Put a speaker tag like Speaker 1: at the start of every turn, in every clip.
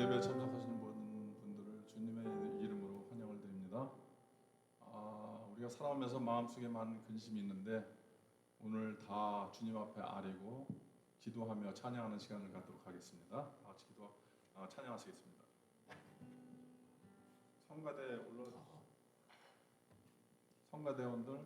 Speaker 1: 예배에 참석하시는 모든 분들을 주님의 이름으로 환영을 드립니다. 우리가 살아오면서 마음속에 많은 근심이 있는데 오늘 다 주님 앞에 아뢰고 기도하며 찬양하는 시간을 갖도록 하겠습니다. 다 같이 찬양하시겠습니다. 성가대원들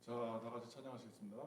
Speaker 1: 자, 다 같이 찬양하시겠습니다.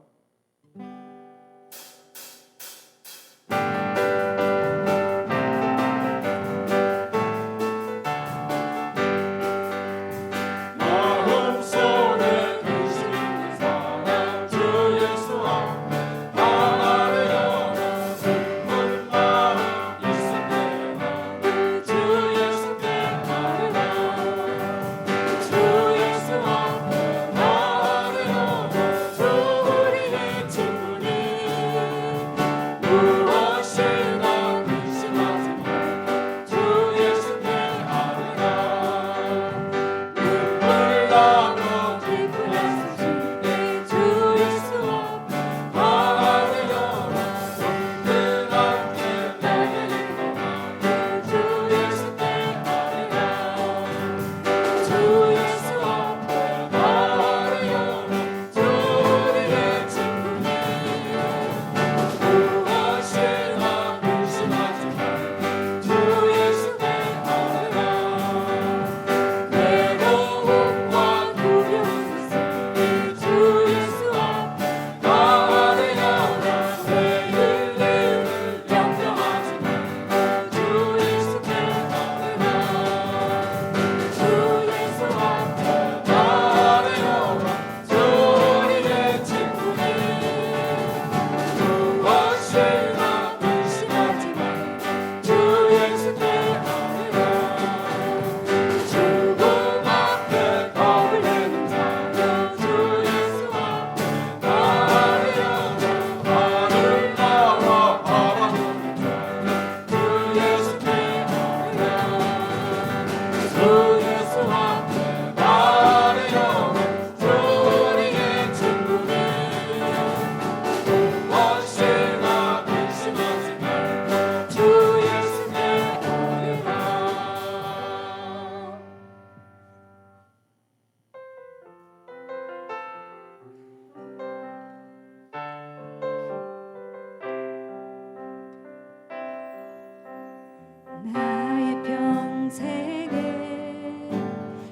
Speaker 2: 나의 평생에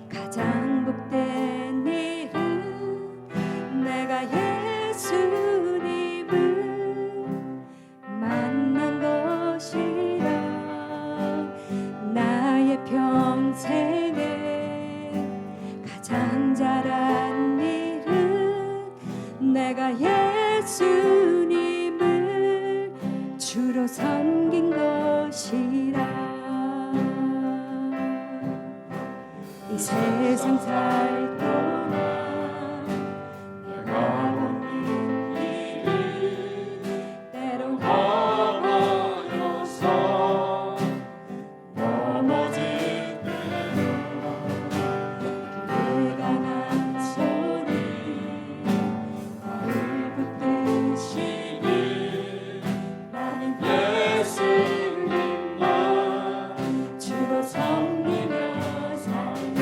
Speaker 2: 가장 복된 일은 내가 예수님을 만난 것이라. 나의 평생에 가장 잘한 일은 내가 예수님을 주로 섬긴 것이라. 이 세상 살 동안 내가 겪는 일이 때론 험하여서 넘어질 때도 그의 강한 손이 나를 붙드시니 나는 예수님만 주로 섬기며 살리.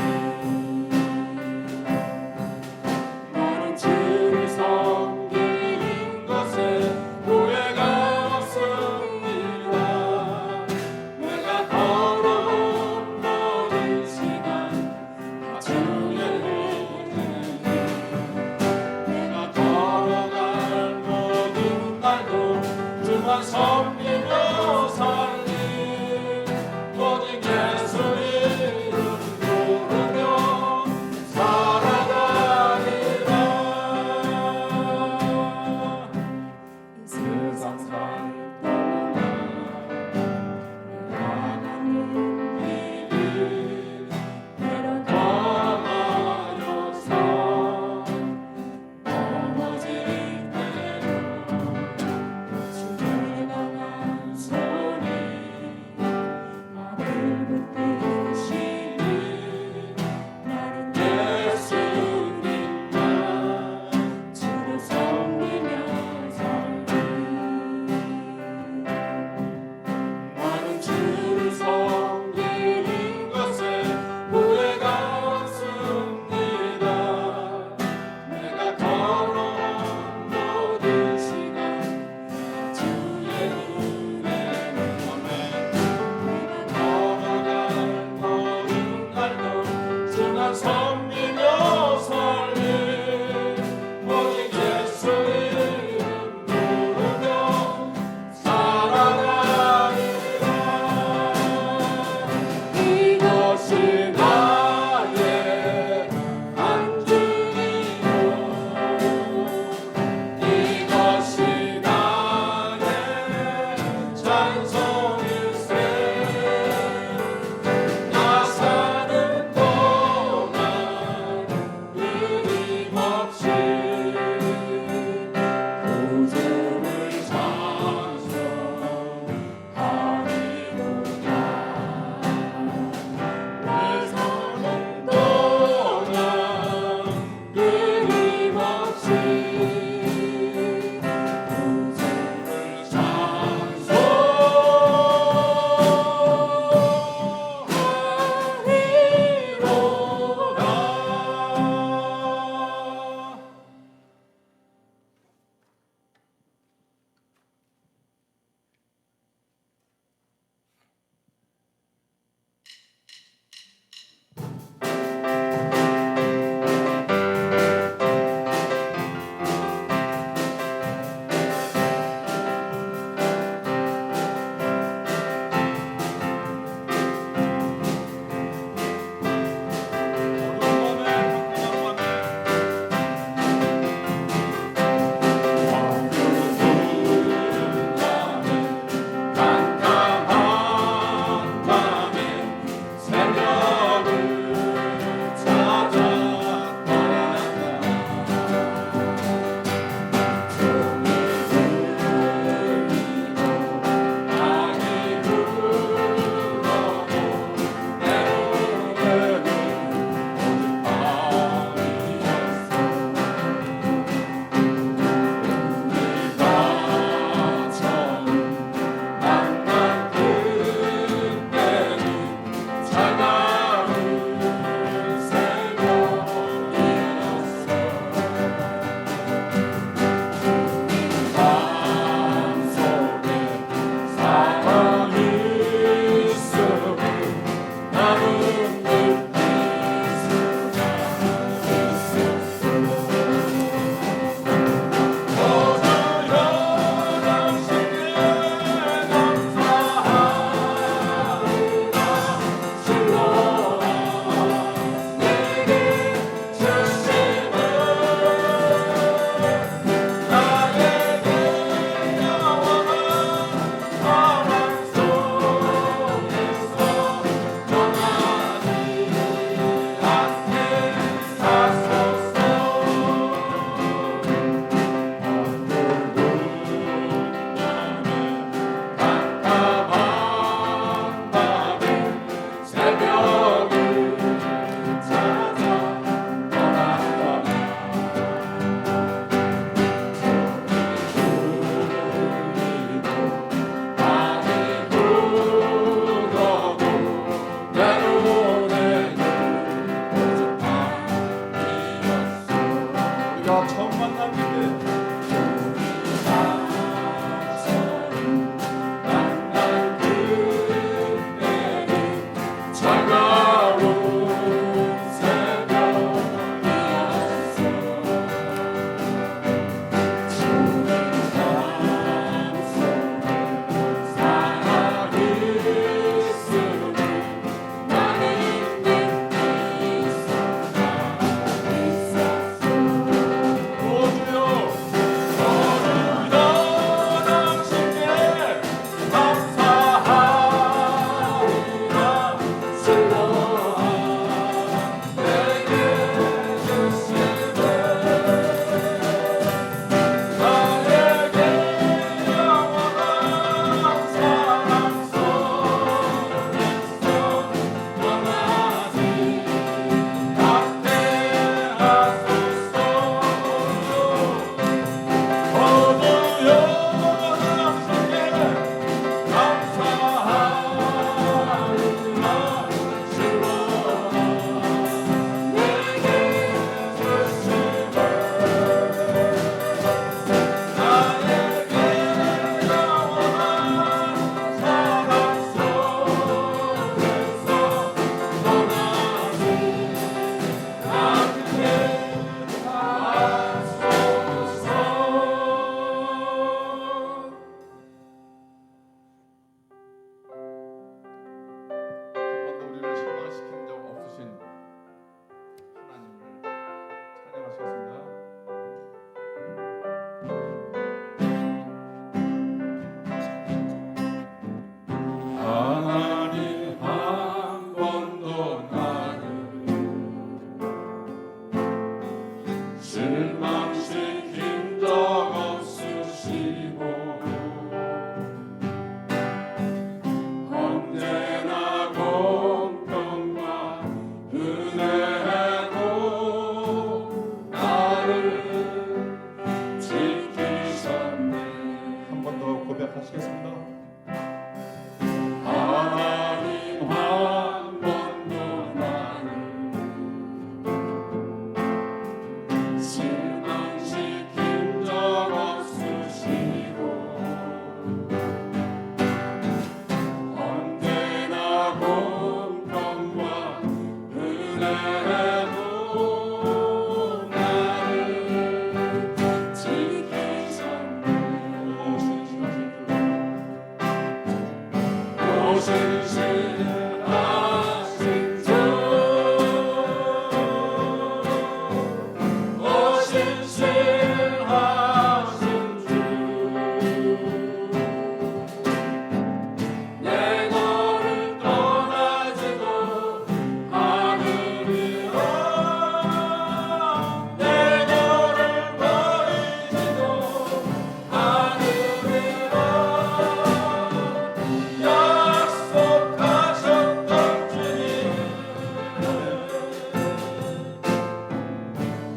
Speaker 2: 신실하신 주 신실하신 주 내 너를 떠나지도 않으리라 내 너를 버리지도 않으리라 약속하셨던 주님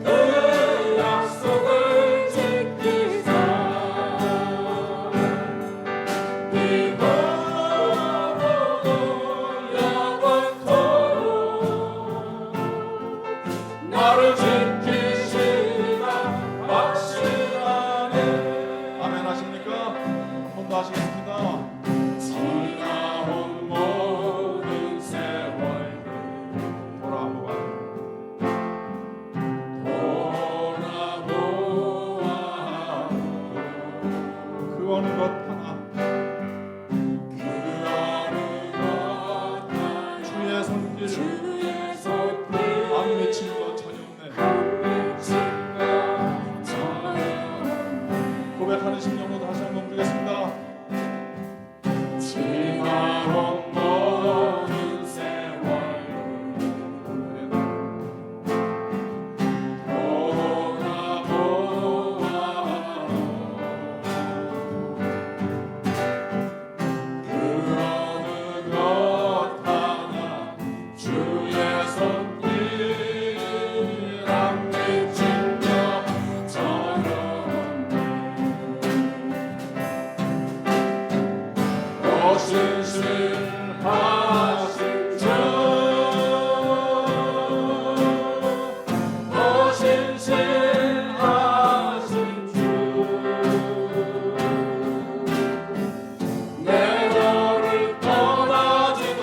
Speaker 2: 그 약속을 지키사 이후로도 영원토록 나를 지키시리라 확신하네.
Speaker 1: 아멘 하십니까? 한 번 더 하시겠습니다.
Speaker 2: 지나온 모든 세월
Speaker 1: 돌아보아
Speaker 2: 돌아보아
Speaker 1: 그 어느 것 하나
Speaker 2: 그 어느 것 하나
Speaker 1: 주의 손길
Speaker 2: 주의 손길
Speaker 1: 안 미친 것 전혀 없네.
Speaker 2: 안 미친 것 전혀
Speaker 1: 고백하는 심령으로 다시 한번 부르겠습니다.
Speaker 2: 지나온 모든 세월 돌아보아 그 어느 것 하나 주의 손길 안 미친 것 전혀 신실하신 주 신실하신 주 내 너를 떠나지도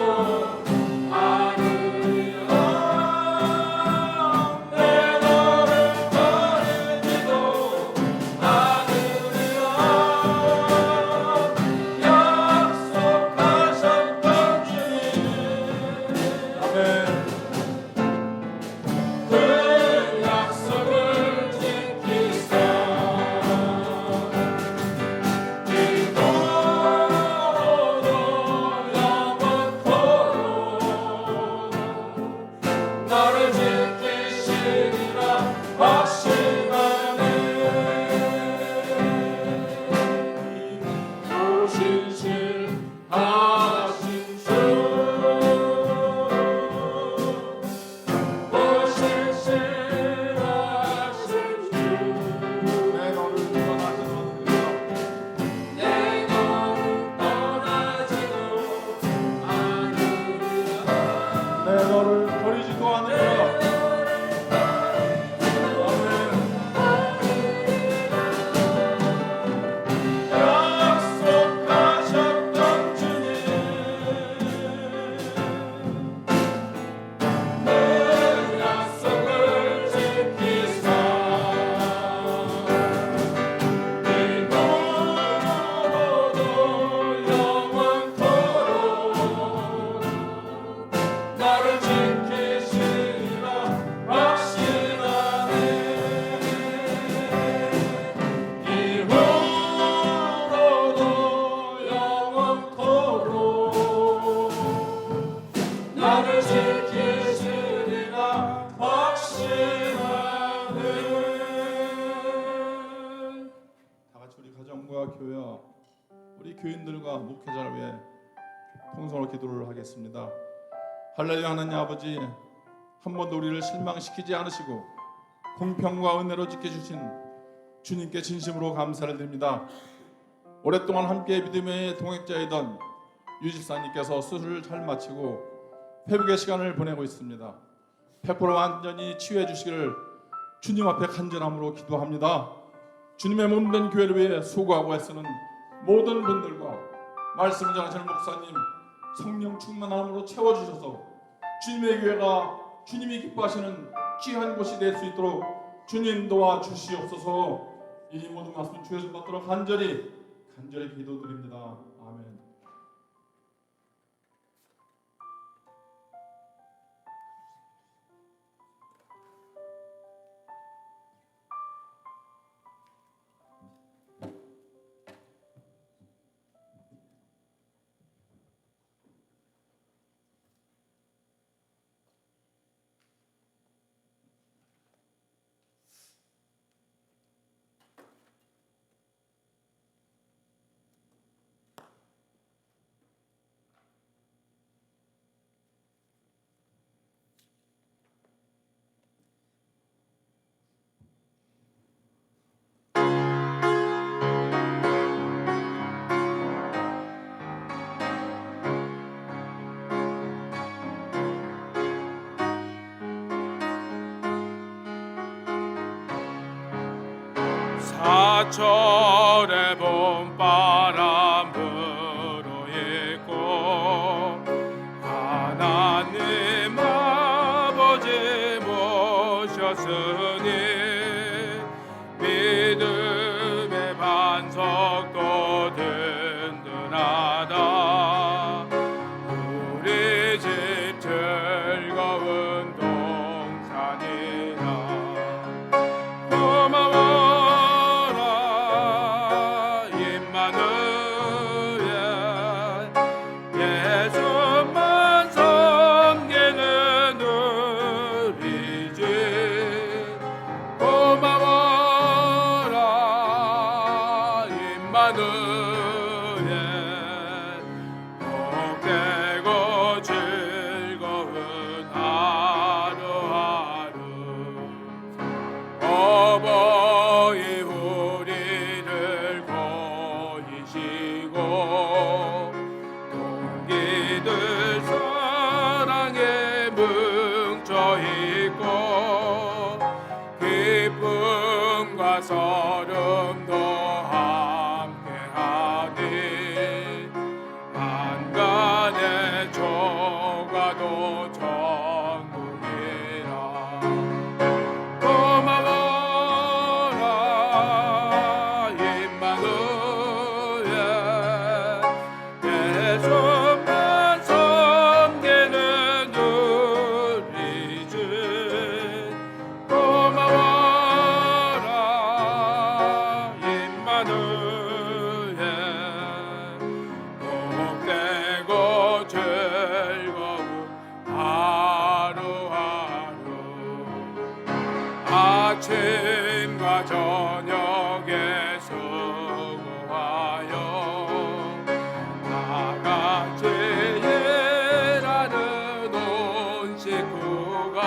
Speaker 2: 않으리라 내 너를 버리지도 않으리라 약속하셨던 주님
Speaker 1: 아멘.
Speaker 2: 그 약속을 지키사 이후로도 영원토록 나를 지키시리라 확신하네. 신실하신 주 신실하신 주
Speaker 1: 내 너를 떠나지도 않으리라.
Speaker 2: 내 너를 떠나지도 않으리라
Speaker 1: 내 너를 버리지도 않으리라. 아멘.
Speaker 2: 약속하셨던 주님 그 약속을 지키사 이후로도 영원토록 나를 지키시리라 확신하네. 이후로도 영원토록 나를 지키시리라 확신하네.
Speaker 1: 다 같이 우리 가정과 교회와 우리 교인들과 목회자를 위해 통성으로 기도를 하겠습니다. 할렐루야. 하나님 아버지, 한 번도 우리를 실망시키지 않으시고 공평과 은혜로 지켜주신 주님께 진심으로 감사를 드립니다. 오랫동안 함께 믿음의 동행자이던 유집사님께서 수술을 잘 마치고 회복의 시간을 보내고 있습니다. 100% 완전히 치유해 주시기를 주님 앞에 간절함으로 기도합니다. 주님의 몸된 교회를 위해 수고하고 애쓰는 모든 분들과 말씀 전하시는 목사님 성령 충만함으로 채워주셔서 주님의 교회가 주님이 기뻐하시는 귀한 곳이 될 수 있도록 주님 도와주시옵소서. 이 모든 말씀 주여서 받도록 간절히 기도드립니다. 아멘.
Speaker 2: 사철의 봄바람 불어있고 하나님 아버지 모셨으니 믿음의 반석도 든든하다. 우리 집 즐거운 동산이라. 고마워라 임마누엘, 예수만 섬기는 우리 집. 고마워라 임마누엘, 복되고 즐거운 하루하루. 어버이 우리를 거이시고 동기들 사랑에 뭉쳐있고 기쁨과 서름도 함께하니 한간의 조가도 천국이라. 고마워라 임마누엘, 예수만 섬기는 우리 집. 고마워라 임마누엘, 복되고 즐거운 하루하루. 아침과 저녁에 수고하여 다같이 일하는 온 식구가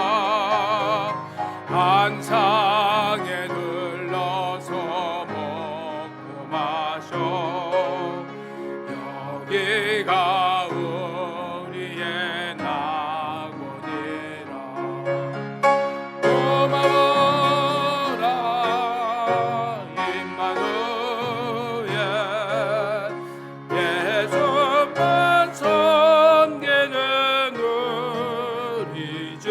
Speaker 2: 한상에 눌러서 먹고 마셔. 여기가 우리의 낙원이라. 고마워라 임마누엘, 예수만 섬기는 우리 집.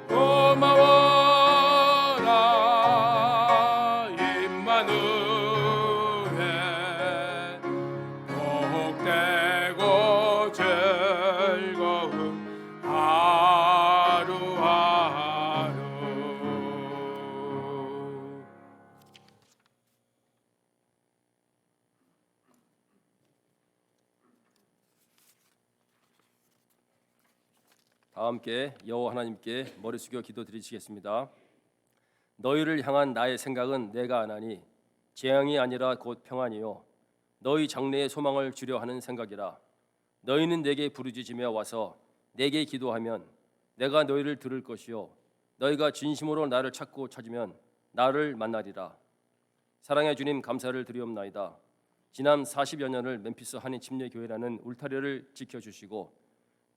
Speaker 2: 고마워라 임마누엘, 복되고 즐거운 하루하루.
Speaker 3: 다 함께 여호와 하나님께 머리 숙여 기도드리시겠습니다. 너희를 향한 나의 생각은 내가 아나니 재앙이 아니라 곧 평안이요 너희 장래의 소망을 주려 하는 생각이라. 너희는 내게 부르짖으며 와서 내게 기도하면 내가 너희를 들을 것이요 너희가 진심으로 나를 찾고 찾으면 나를 만나리라. 사랑의 주님, 감사를 드리옵나이다. 지난 40여 년을 멤피스 한인 침례교회라는 울타리를 지켜주시고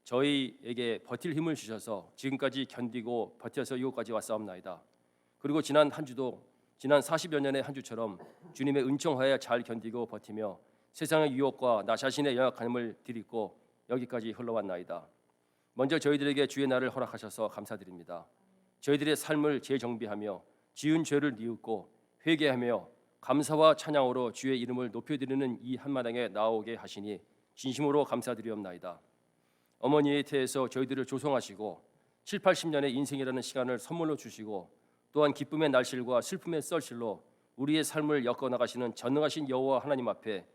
Speaker 3: 저희에게 버틸 힘을 주셔서 지금까지 견디고 버텨서 이곳까지 왔사옵나이다. 그리고 지난 한 주도 지난 40여 년의 한 주처럼 주님의 은총하에 잘 견디고 버티며 세상의 유혹과 나 자신의 연약함을 디딛고 여기까지 흘러왔나이다. 먼저 저희들에게 주의 날을 허락하셔서 감사드립니다. 저희들의 삶을 재정비하며 지은 죄를 뉘우고 회개하며 감사와 찬양으로 주의 이름을 높여드리는 이 한마당에 나오게 하시니 진심으로 감사드리옵나이다. 어머니의 태에서 저희들을 조성하시고 7, 80년의 인생이라는 시간을 선물로 주시고 또한 기쁨의 날실과 슬픔의 썰실로 우리의 삶을 엮어나가시는 전능하신 여호와 하나님 앞에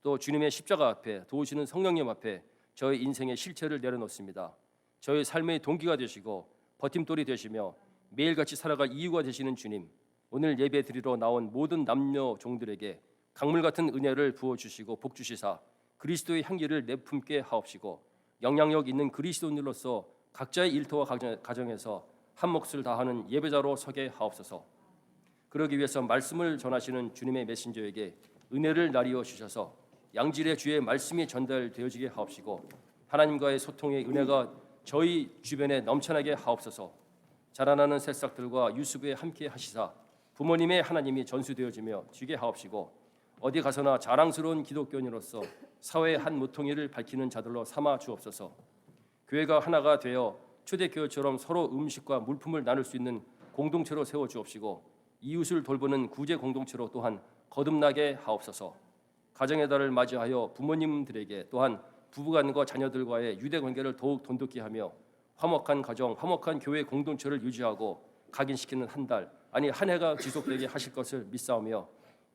Speaker 3: 또 주님의 십자가 앞에 도우시는 성령님 앞에 저희 인생의 실체를 내려놓습니다. 저희 삶의 동기가 되시고 버팀돌이 되시며 매일같이 살아갈 이유가 되시는 주님, 오늘 예배 드리러 나온 모든 남녀 종들에게 강물 같은 은혜를 부어주시고 복주시사 그리스도의 향기를 내품게 하옵시고 영향력 있는 그리스도인으로서 각자의 일터와 가정에서 한 몫을 다하는 예배자로 서게 하옵소서. 그러기 위해서 말씀을 전하시는 주님의 메신저에게 은혜를 나리어 주셔서 양질의 주의 말씀이 전달되어지게 하옵시고 하나님과의 소통의 은혜가 저희 주변에 넘쳐나게 하옵소서. 자라나는 새싹들과 유수부에 함께 하시사 부모님의 하나님이 전수되어지며 지게 하옵시고 어디 가서나 자랑스러운 기독교인으로서 사회의 한 모퉁이를 밝히는 자들로 삼아 주옵소서. 교회가 하나가 되어 초대교회처럼 서로 음식과 물품을 나눌 수 있는 공동체로 세워 주옵시고 이웃을 돌보는 구제 공동체로 또한 거듭나게 하옵소서. 가정의 달을 맞이하여 부모님들에게 또한 부부간과 자녀들과의 유대 관계를 더욱 돈독히 하며 화목한 가정, 화목한 교회 공동체를 유지하고 각인시키는 한 달, 아니 한 해가 지속되게 하실 것을 믿사오며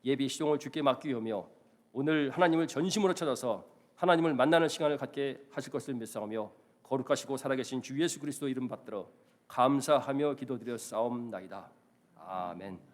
Speaker 3: 예비 시종을 주께 맡기오며 오늘 하나님을 전심으로 찾아서 하나님을 만나는 시간을 갖게 하실 것을 믿사오며 거룩하시고 살아계신 주 예수 그리스도 이름 받들어 감사하며 기도드려 싸움나이다. 아멘.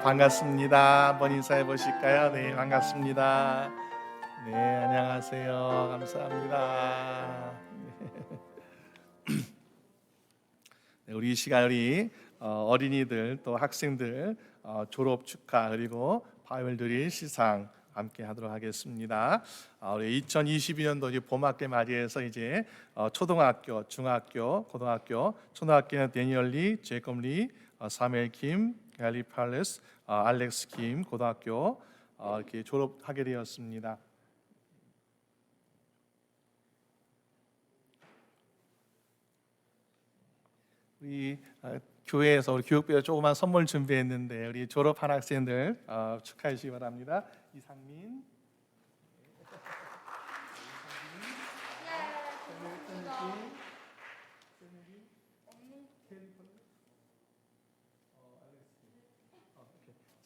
Speaker 4: 반갑습니다. 한번 인사해 보실까요? 네, 반갑습니다. 네, 안녕하세요. 감사합니다. 네, 우리 이 시간 우리 어린이들 또 학생들 졸업 축하 그리고 바이블 드릴 시상 함께 하도록 하겠습니다. 우리 2022년도 봄학기 맞이해서 이제 초등학교, 중학교, 고등학교, 초등학교는 데니얼 리, 제이콥 리, 사무엘 김, 갤리 팔레스, 알렉스 김 고등학교 이렇게 졸업하게 되었습니다. 우리 교회에서 우리 교육부에 조그만 선물 준비했는데 우리 졸업한 학생들 축하해 주시기 바랍니다. 이상민,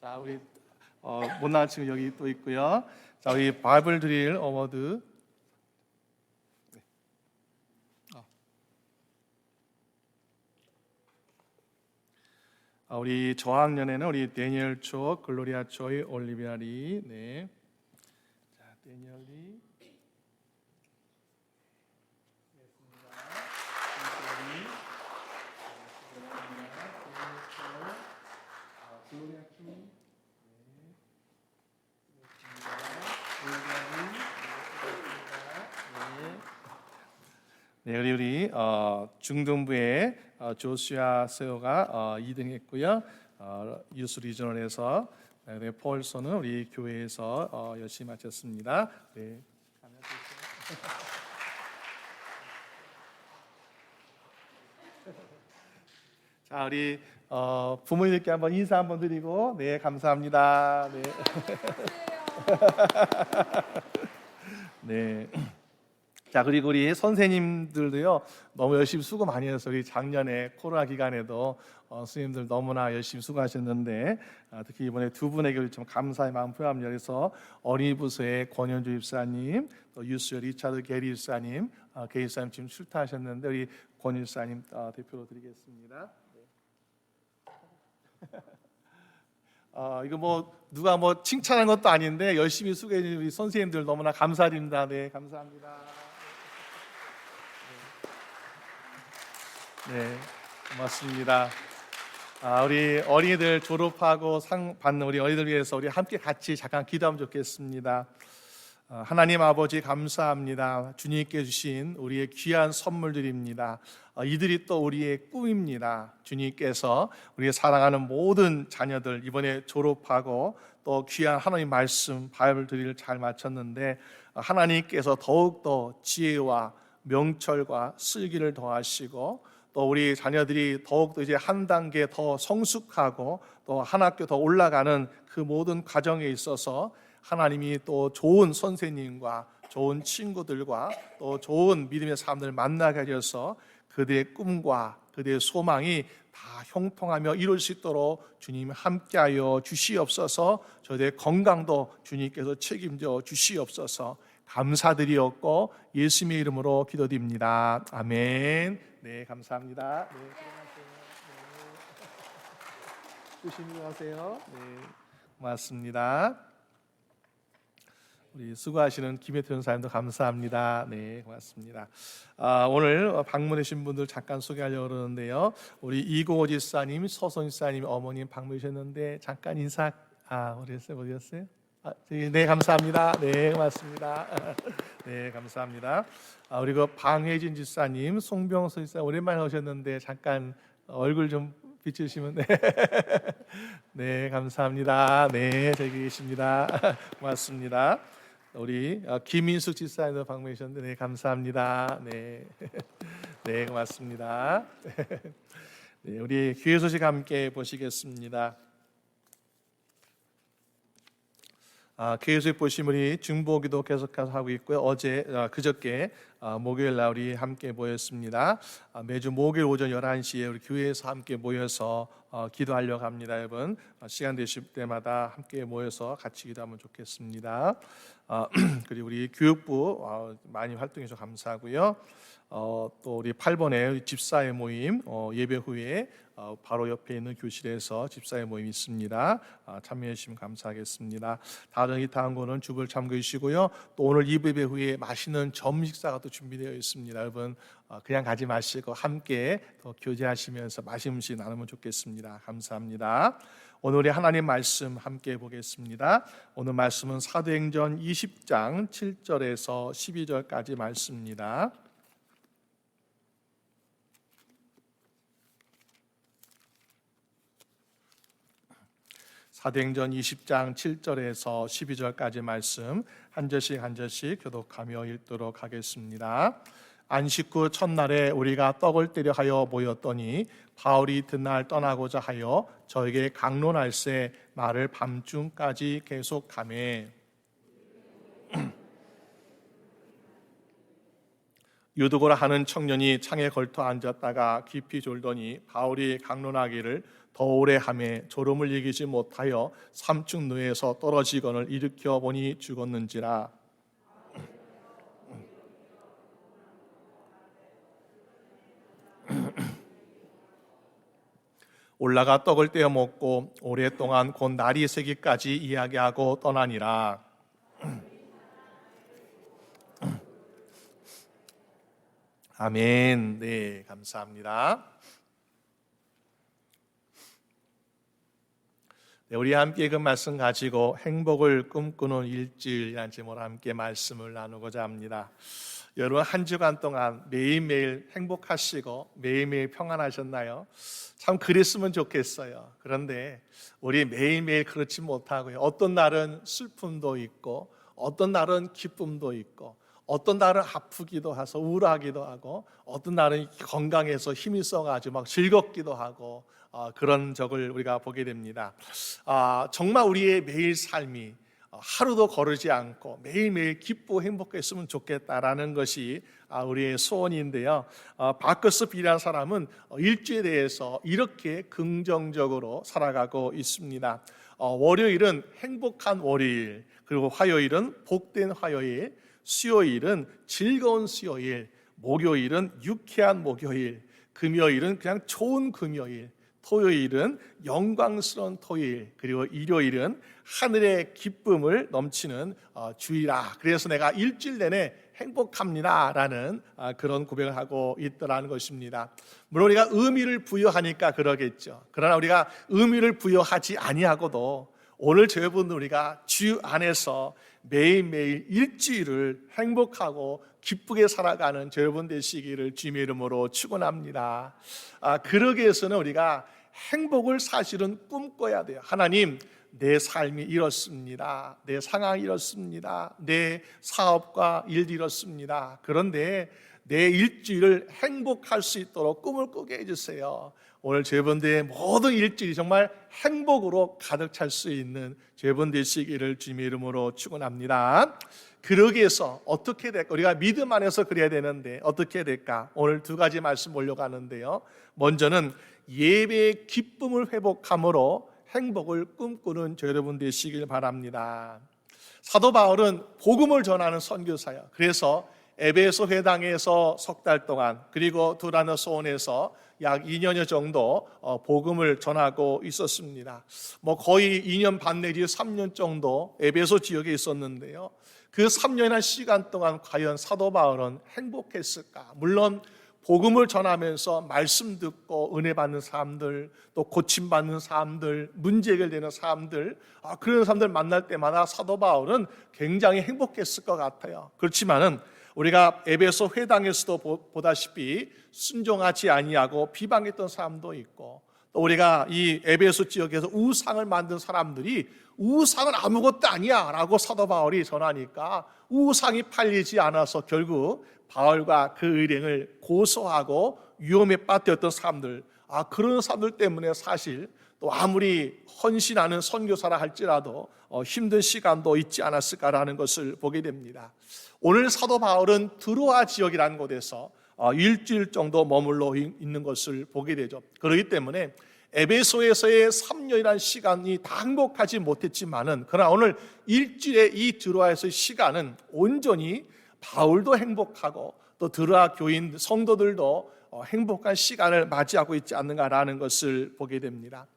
Speaker 4: 자 우리 못나간 친구 여기 또 있고요. 자 우리 바이블 드릴 어워드. 우리 저학년에는 우리 데니얼 초, 글로리아 초이, 올리비아 리, 네, 자 데니얼 리, 글로리아 초, 네, 우리 중등부의 조슈아 세오가 2등했고요. 유스 리저널에서 네, 폴소는 우리 교회에서 열심히 마쳤습니다. 네. 자, 우리 부모님께 한번 인사 한번 드리고, 네, 감사합니다. 네. 네. 자 그리고 우리 선생님들도요 너무 열심히 수고 많이 해서 우리 작년에 코로나 기간에도 선생님들 너무나 열심히 수고하셨는데 특히 이번에 두 분에게 좀 감사의 마음 표합니다. 그래서 어린이 부서의 권현주 입사님, 또 유스 리차드 게리 입사님, 게리 입사님 지금 출타하셨는데 우리 권 입사님 대표로 드리겠습니다. 이거 뭐 누가 뭐 칭찬한 것도 아닌데 열심히 수고해 주신 우리 선생님들 너무나 감사드립니다. 네, 감사합니다. 네, 고맙습니다. 우리 어린이들 졸업하고 상 받는 우리 어린이들 위해서 우리 함께 같이 잠깐 기도하면 좋겠습니다. 하나님 아버지 감사합니다. 주님께 주신 우리의 귀한 선물들입니다. 이들이 또 우리의 꿈입니다. 주님께서 우리의 사랑하는 모든 자녀들 이번에 졸업하고 또 귀한 하나님 말씀 바이블 드릴을 잘 마쳤는데 하나님께서 더욱더 지혜와 명철과 슬기를 더하시고 또 우리 자녀들이 더욱더 이제 한 단계 더 성숙하고 또 한 학교 더 올라가는 그 모든 과정에 있어서 하나님이 또 좋은 선생님과 좋은 친구들과 또 좋은 믿음의 사람들을 만나게 하셔서 그들의 꿈과 그들의 소망이 다 형통하며 이룰 수 있도록 주님 함께하여 주시옵소서. 저희의 건강도 주님께서 책임져 주시옵소서. 감사드리옵고 예수님의 이름으로 기도드립니다. 아멘. 네, 감사합니다. 네, 조심히 가세요. 네, 고맙습니다. 우리 수고하시는 김혜태 전사님도 감사합니다. 네, 고맙습니다. 오늘 방문하신 분들 잠깐 소개하려고 그러는데요. 우리 이고호 지사님, 서선 지사님 어머님 방문하셨는데 잠깐 인사. 어디였어요? 네, 감사합니다. 네, 고맙습니다. 네, 감사합니다. 그리고 방혜진 지사님, 송병서 지사 오랜만에 오셨는데 잠깐 얼굴 좀 비추시면 네, 네, 감사합니다. 네, 저기 계십니다. 고맙습니다. 우리 김인숙 지사님도 방문해 주셨는데 네, 감사합니다. 네, 네, 고맙습니다. 네, 우리 교회 소식 함께 보시겠습니다. 교회 소식 보시면 우리 중보기도 계속해서 하고 있고요. 어제 그저께 목요일 날 우리 함께 모였습니다. 매주 목요일 오전 11시에 우리 교회에서 함께 모여서 기도하려고 합니다. 여러분 시간 되실 때마다 함께 모여서 같이 기도하면 좋겠습니다. 그리고 우리 교육부 많이 활동해 주셔서 감사하고요. 또 우리 8번에 집사회 모임 예배 후에 바로 옆에 있는 교실에서 집사회 모임이 있습니다. 참여해 주시면 감사하겠습니다. 다른 거는 주부를 참고해 주시고요. 또 오늘 예배 후에 맛있는 점 식사가 또 준비되어 있습니다. 여러분 그냥 가지 마시고 함께 또 교제하시면서 맛있는 음식 나누면 좋겠습니다. 감사합니다. 오늘의 하나님 말씀 함께 보겠습니다. 오늘 말씀은 사도행전 20장 7절에서 12절까지 말씀입니다. 사도행전 20장 7절에서 12절까지 말씀 한 절씩 교독하며 읽도록 하겠습니다. 안식 후 첫날에 우리가 떡을 떼려 하여 모였더니 바울이 든날 떠나고자 하여 저에게 강론할세 말을 밤중까지 계속하매 유두고라 하는 청년이 창에 걸터 앉았다가 깊이 졸더니 바울이 강론하기를 더 오래 하매 졸음을 이기지 못하여 삼층루에서 떨어지거늘 일으켜 보니 죽었는지라. 올라가 떡을 떼어 먹고 오랫동안 곧 날이 새기까지 이야기하고 떠나니라. 아멘. 네, 감사합니다. 네, 우리 함께 그 말씀 가지고 행복을 꿈꾸는 일주일이라는 제목으로 함께 말씀을 나누고자 합니다. 여러분 한 주간 동안 매일매일 행복하시고 매일매일 평안하셨나요? 참 그랬으면 좋겠어요. 그런데 우리 매일매일 그렇지 못하고요. 어떤 날은 슬픔도 있고 어떤 날은 기쁨도 있고 어떤 날은 아프기도 해서 우울하기도 하고 어떤 날은 건강해서 힘이 있어가지고 막 즐겁기도 하고 그런 적을 우리가 보게 됩니다. 정말 우리의 매일 삶이 하루도 거르지 않고 매일매일 기쁘고 행복했으면 좋겠다라는 것이 우리의 소원인데요. 바커스 B라는 사람은 일주일에 대해서 이렇게 긍정적으로 살아가고 있습니다. 월요일은 행복한 월요일, 그리고 화요일은 복된 화요일, 수요일은 즐거운 수요일, 목요일은 유쾌한 목요일, 금요일은 그냥 좋은 금요일, 토요일은 영광스러운 토요일, 그리고 일요일은 하늘의 기쁨을 넘치는 주일이라. 그래서 내가 일주일 내내 행복합니다라는 그런 고백을 하고 있더라는 것입니다. 물론 우리가 의미를 부여하니까 그러겠죠. 그러나 우리가 의미를 부여하지 아니하고도 오늘 저여러분 우리가 주 안에서 매일매일 일주일을 행복하고 기쁘게 살아가는 여러분 되시기를 주님의 이름으로 축원합니다. 그러기 위해서는 우리가 행복을 사실은 꿈꿔야 돼요. 하나님, 내 삶이 이렇습니다. 내 상황이 이렇습니다. 내 사업과 일이 이렇습니다. 그런데 내 일주일을 행복할 수 있도록 꿈을 꾸게 해주세요. 오늘 여러분들의 모든 일주일이 정말 행복으로 가득 찰 수 있는 여러분 되시기를 주님의 이름으로 축원합니다. 그러기 위해서 어떻게 될까? 우리가 믿음 안에서 그래야 되는데 어떻게 될까? 오늘 두 가지 말씀 보려고 하는데요. 먼저는 예배의 기쁨을 회복함으로 행복을 꿈꾸는 여러분 되시길 바랍니다. 사도 바울은 복음을 전하는 선교사예요. 그래서 에베소 회당에서 석 달 동안, 그리고 두라노 소원에서 약 2년여 정도 복음을 전하고 있었습니다. 거의 2년 반 내지 3년 정도 에베소 지역에 있었는데요. 그 3년이나 시간 동안 과연 사도 바울은 행복했을까? 물론 복음을 전하면서 말씀 듣고 은혜 받는 사람들, 또 고침 받는 사람들, 문제 해결되는 사람들, 그런 사람들 만날 때마다 사도 바울은 굉장히 행복했을 것 같아요. 그렇지만은 우리가 에베소 회당에서도 보다시피 순종하지 아니하고 비방했던 사람도 있고, 또 우리가 이 에베소 지역에서 우상을 만든 사람들이 우상은 아무것도 아니야 라고 사도 바울이 전하니까 우상이 팔리지 않아서 결국 바울과 그 일행을 고소하고 위험에 빠뜨렸던 사람들, 그런 사람들 때문에 사실 또 아무리 헌신하는 선교사라 할지라도 힘든 시간도 있지 않았을까라는 것을 보게 됩니다. 오늘 사도 바울은 드로아 지역이라는 곳에서 일주일 정도 머물러 있는 것을 보게 되죠. 그렇기 때문에 에베소에서의 3년이라는 시간이 다 행복하지 못했지만은 그러나 오늘 일주일의 이 드로아에서의 시간은 온전히 바울도 행복하고 또 드로아 교인 성도들도 행복한 시간을 맞이하고 있지 않는가라는 것을 보게 됩니다.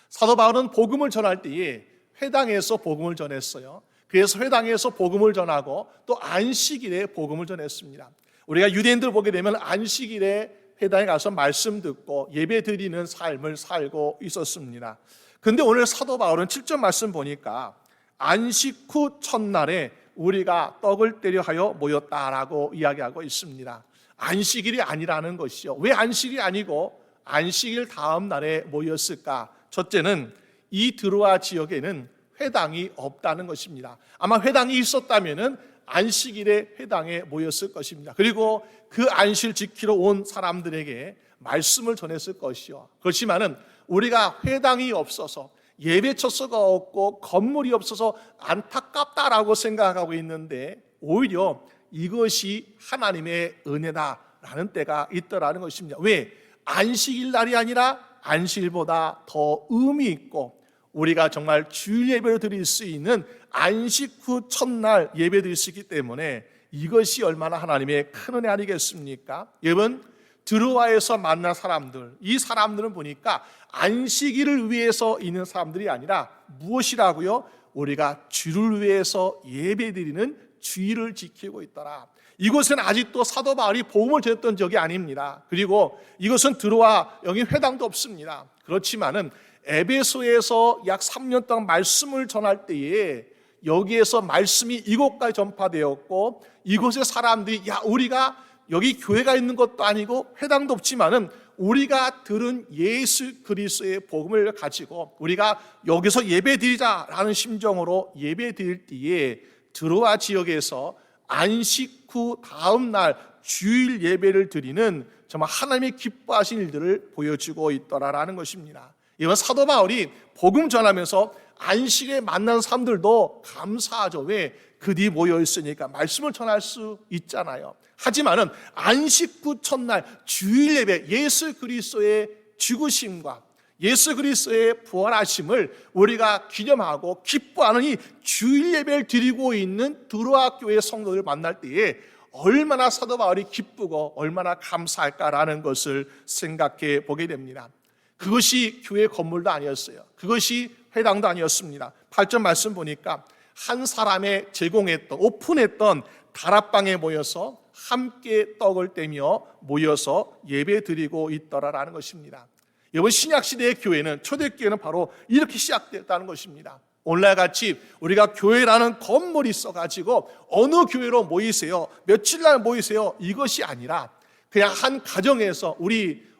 Speaker 4: 사도 바울은 복음을 전할 때에 회당에서 복음을 전했어요. 그래서 회당에서 복음을 전하고 또 안식일에 복음을 전했습니다. 우리가 유대인들 보게 되면 안식일에 회당에 가서 말씀 듣고 예배 드리는 삶을 살고 있었습니다. 그런데 오늘 사도 바울은 7절 말씀 보니까 안식 후 첫날에 우리가 떡을 떼려 하여 모였다라고 이야기하고 있습니다. 안식일이 아니라는 것이요. 왜 안식일이 아니고 안식일 다음 날에 모였을까? 첫째는 이 드로아 지역에는 회당이 없다는 것입니다. 아마 회당이 있었다면은 안식일에 회당에 모였을 것입니다. 그리고 그 안식을 지키러 온 사람들에게 말씀을 전했을 것이요. 그렇지만은 우리가 회당이 없어서 예배처소가 없고 건물이 없어서 안타깝다라고 생각하고 있는데 오히려 이것이 하나님의 은혜다라는 때가 있더라는 것입니다. 왜? 안식일 날이 아니라 안식일보다 더 의미 있고 우리가 정말 주일 예배를 드릴 수 있는 안식 후 첫날 예배 드릴 수 있기 때문에 이것이 얼마나 하나님의 큰 은혜 아니겠습니까? 여러분, 드로아에서 만난 사람들, 이 사람들은 보니까 안식일을 위해서 있는 사람들이 아니라 무엇이라고요? 우리가 주를 위해서 예배 드리는 주일을 지키고 있더라. 이곳은 아직도 사도 바울이 복음을 전했던 적이 아닙니다. 그리고 이것은 드로아 여기 회당도 없습니다. 그렇지만은 에베소에서 약 3년 동안 말씀을 전할 때에 여기에서 말씀이 이곳까지 전파되었고 이곳의 사람들이 우리가 여기 교회가 있는 것도 아니고 회당도 없지만은 우리가 들은 예수 그리스도의 복음을 가지고 우리가 여기서 예배 드리자라는 심정으로 예배 드릴 때에 드로아 지역에서 안식 후 다음 날 주일 예배를 드리는 정말 하나님의 기뻐하신 일들을 보여주고 있더라라는 것입니다. 이번 사도 바울이 복음 전하면서 안식에 만난 사람들도 감사하죠. 왜? 그뒤 모여 있으니까 말씀을 전할 수 있잖아요. 하지만은 안식 후 첫날 주일 예배, 예수 그리스도의 죽으심과 예수 그리스도의 부활하심을 우리가 기념하고 기뻐하는 이 주일 예배를 드리고 있는 드로아 교회 성도들을 만날 때에 얼마나 사도 바울이 기쁘고 얼마나 감사할까라는 것을 생각해 보게 됩니다. 그것이 교회 건물도 아니었어요. 그것이 회당도 아니었습니다. 8절 말씀 보니까 한 사람의 제공했던 오픈했던 다락방에 모여서 함께 떡을 떼며 모여서 예배 드리고 있더라라는 것입니다. 여러분, 신약시대의 교회는, 초대교회는 바로 이렇게 시작됐다는 것입니다. 오늘날 같이 우리가 교회라는 건물이 있어가지고 어느 교회로 모이세요, 며칠날 모이세요, 이것이 아니라 그냥 한 가정에서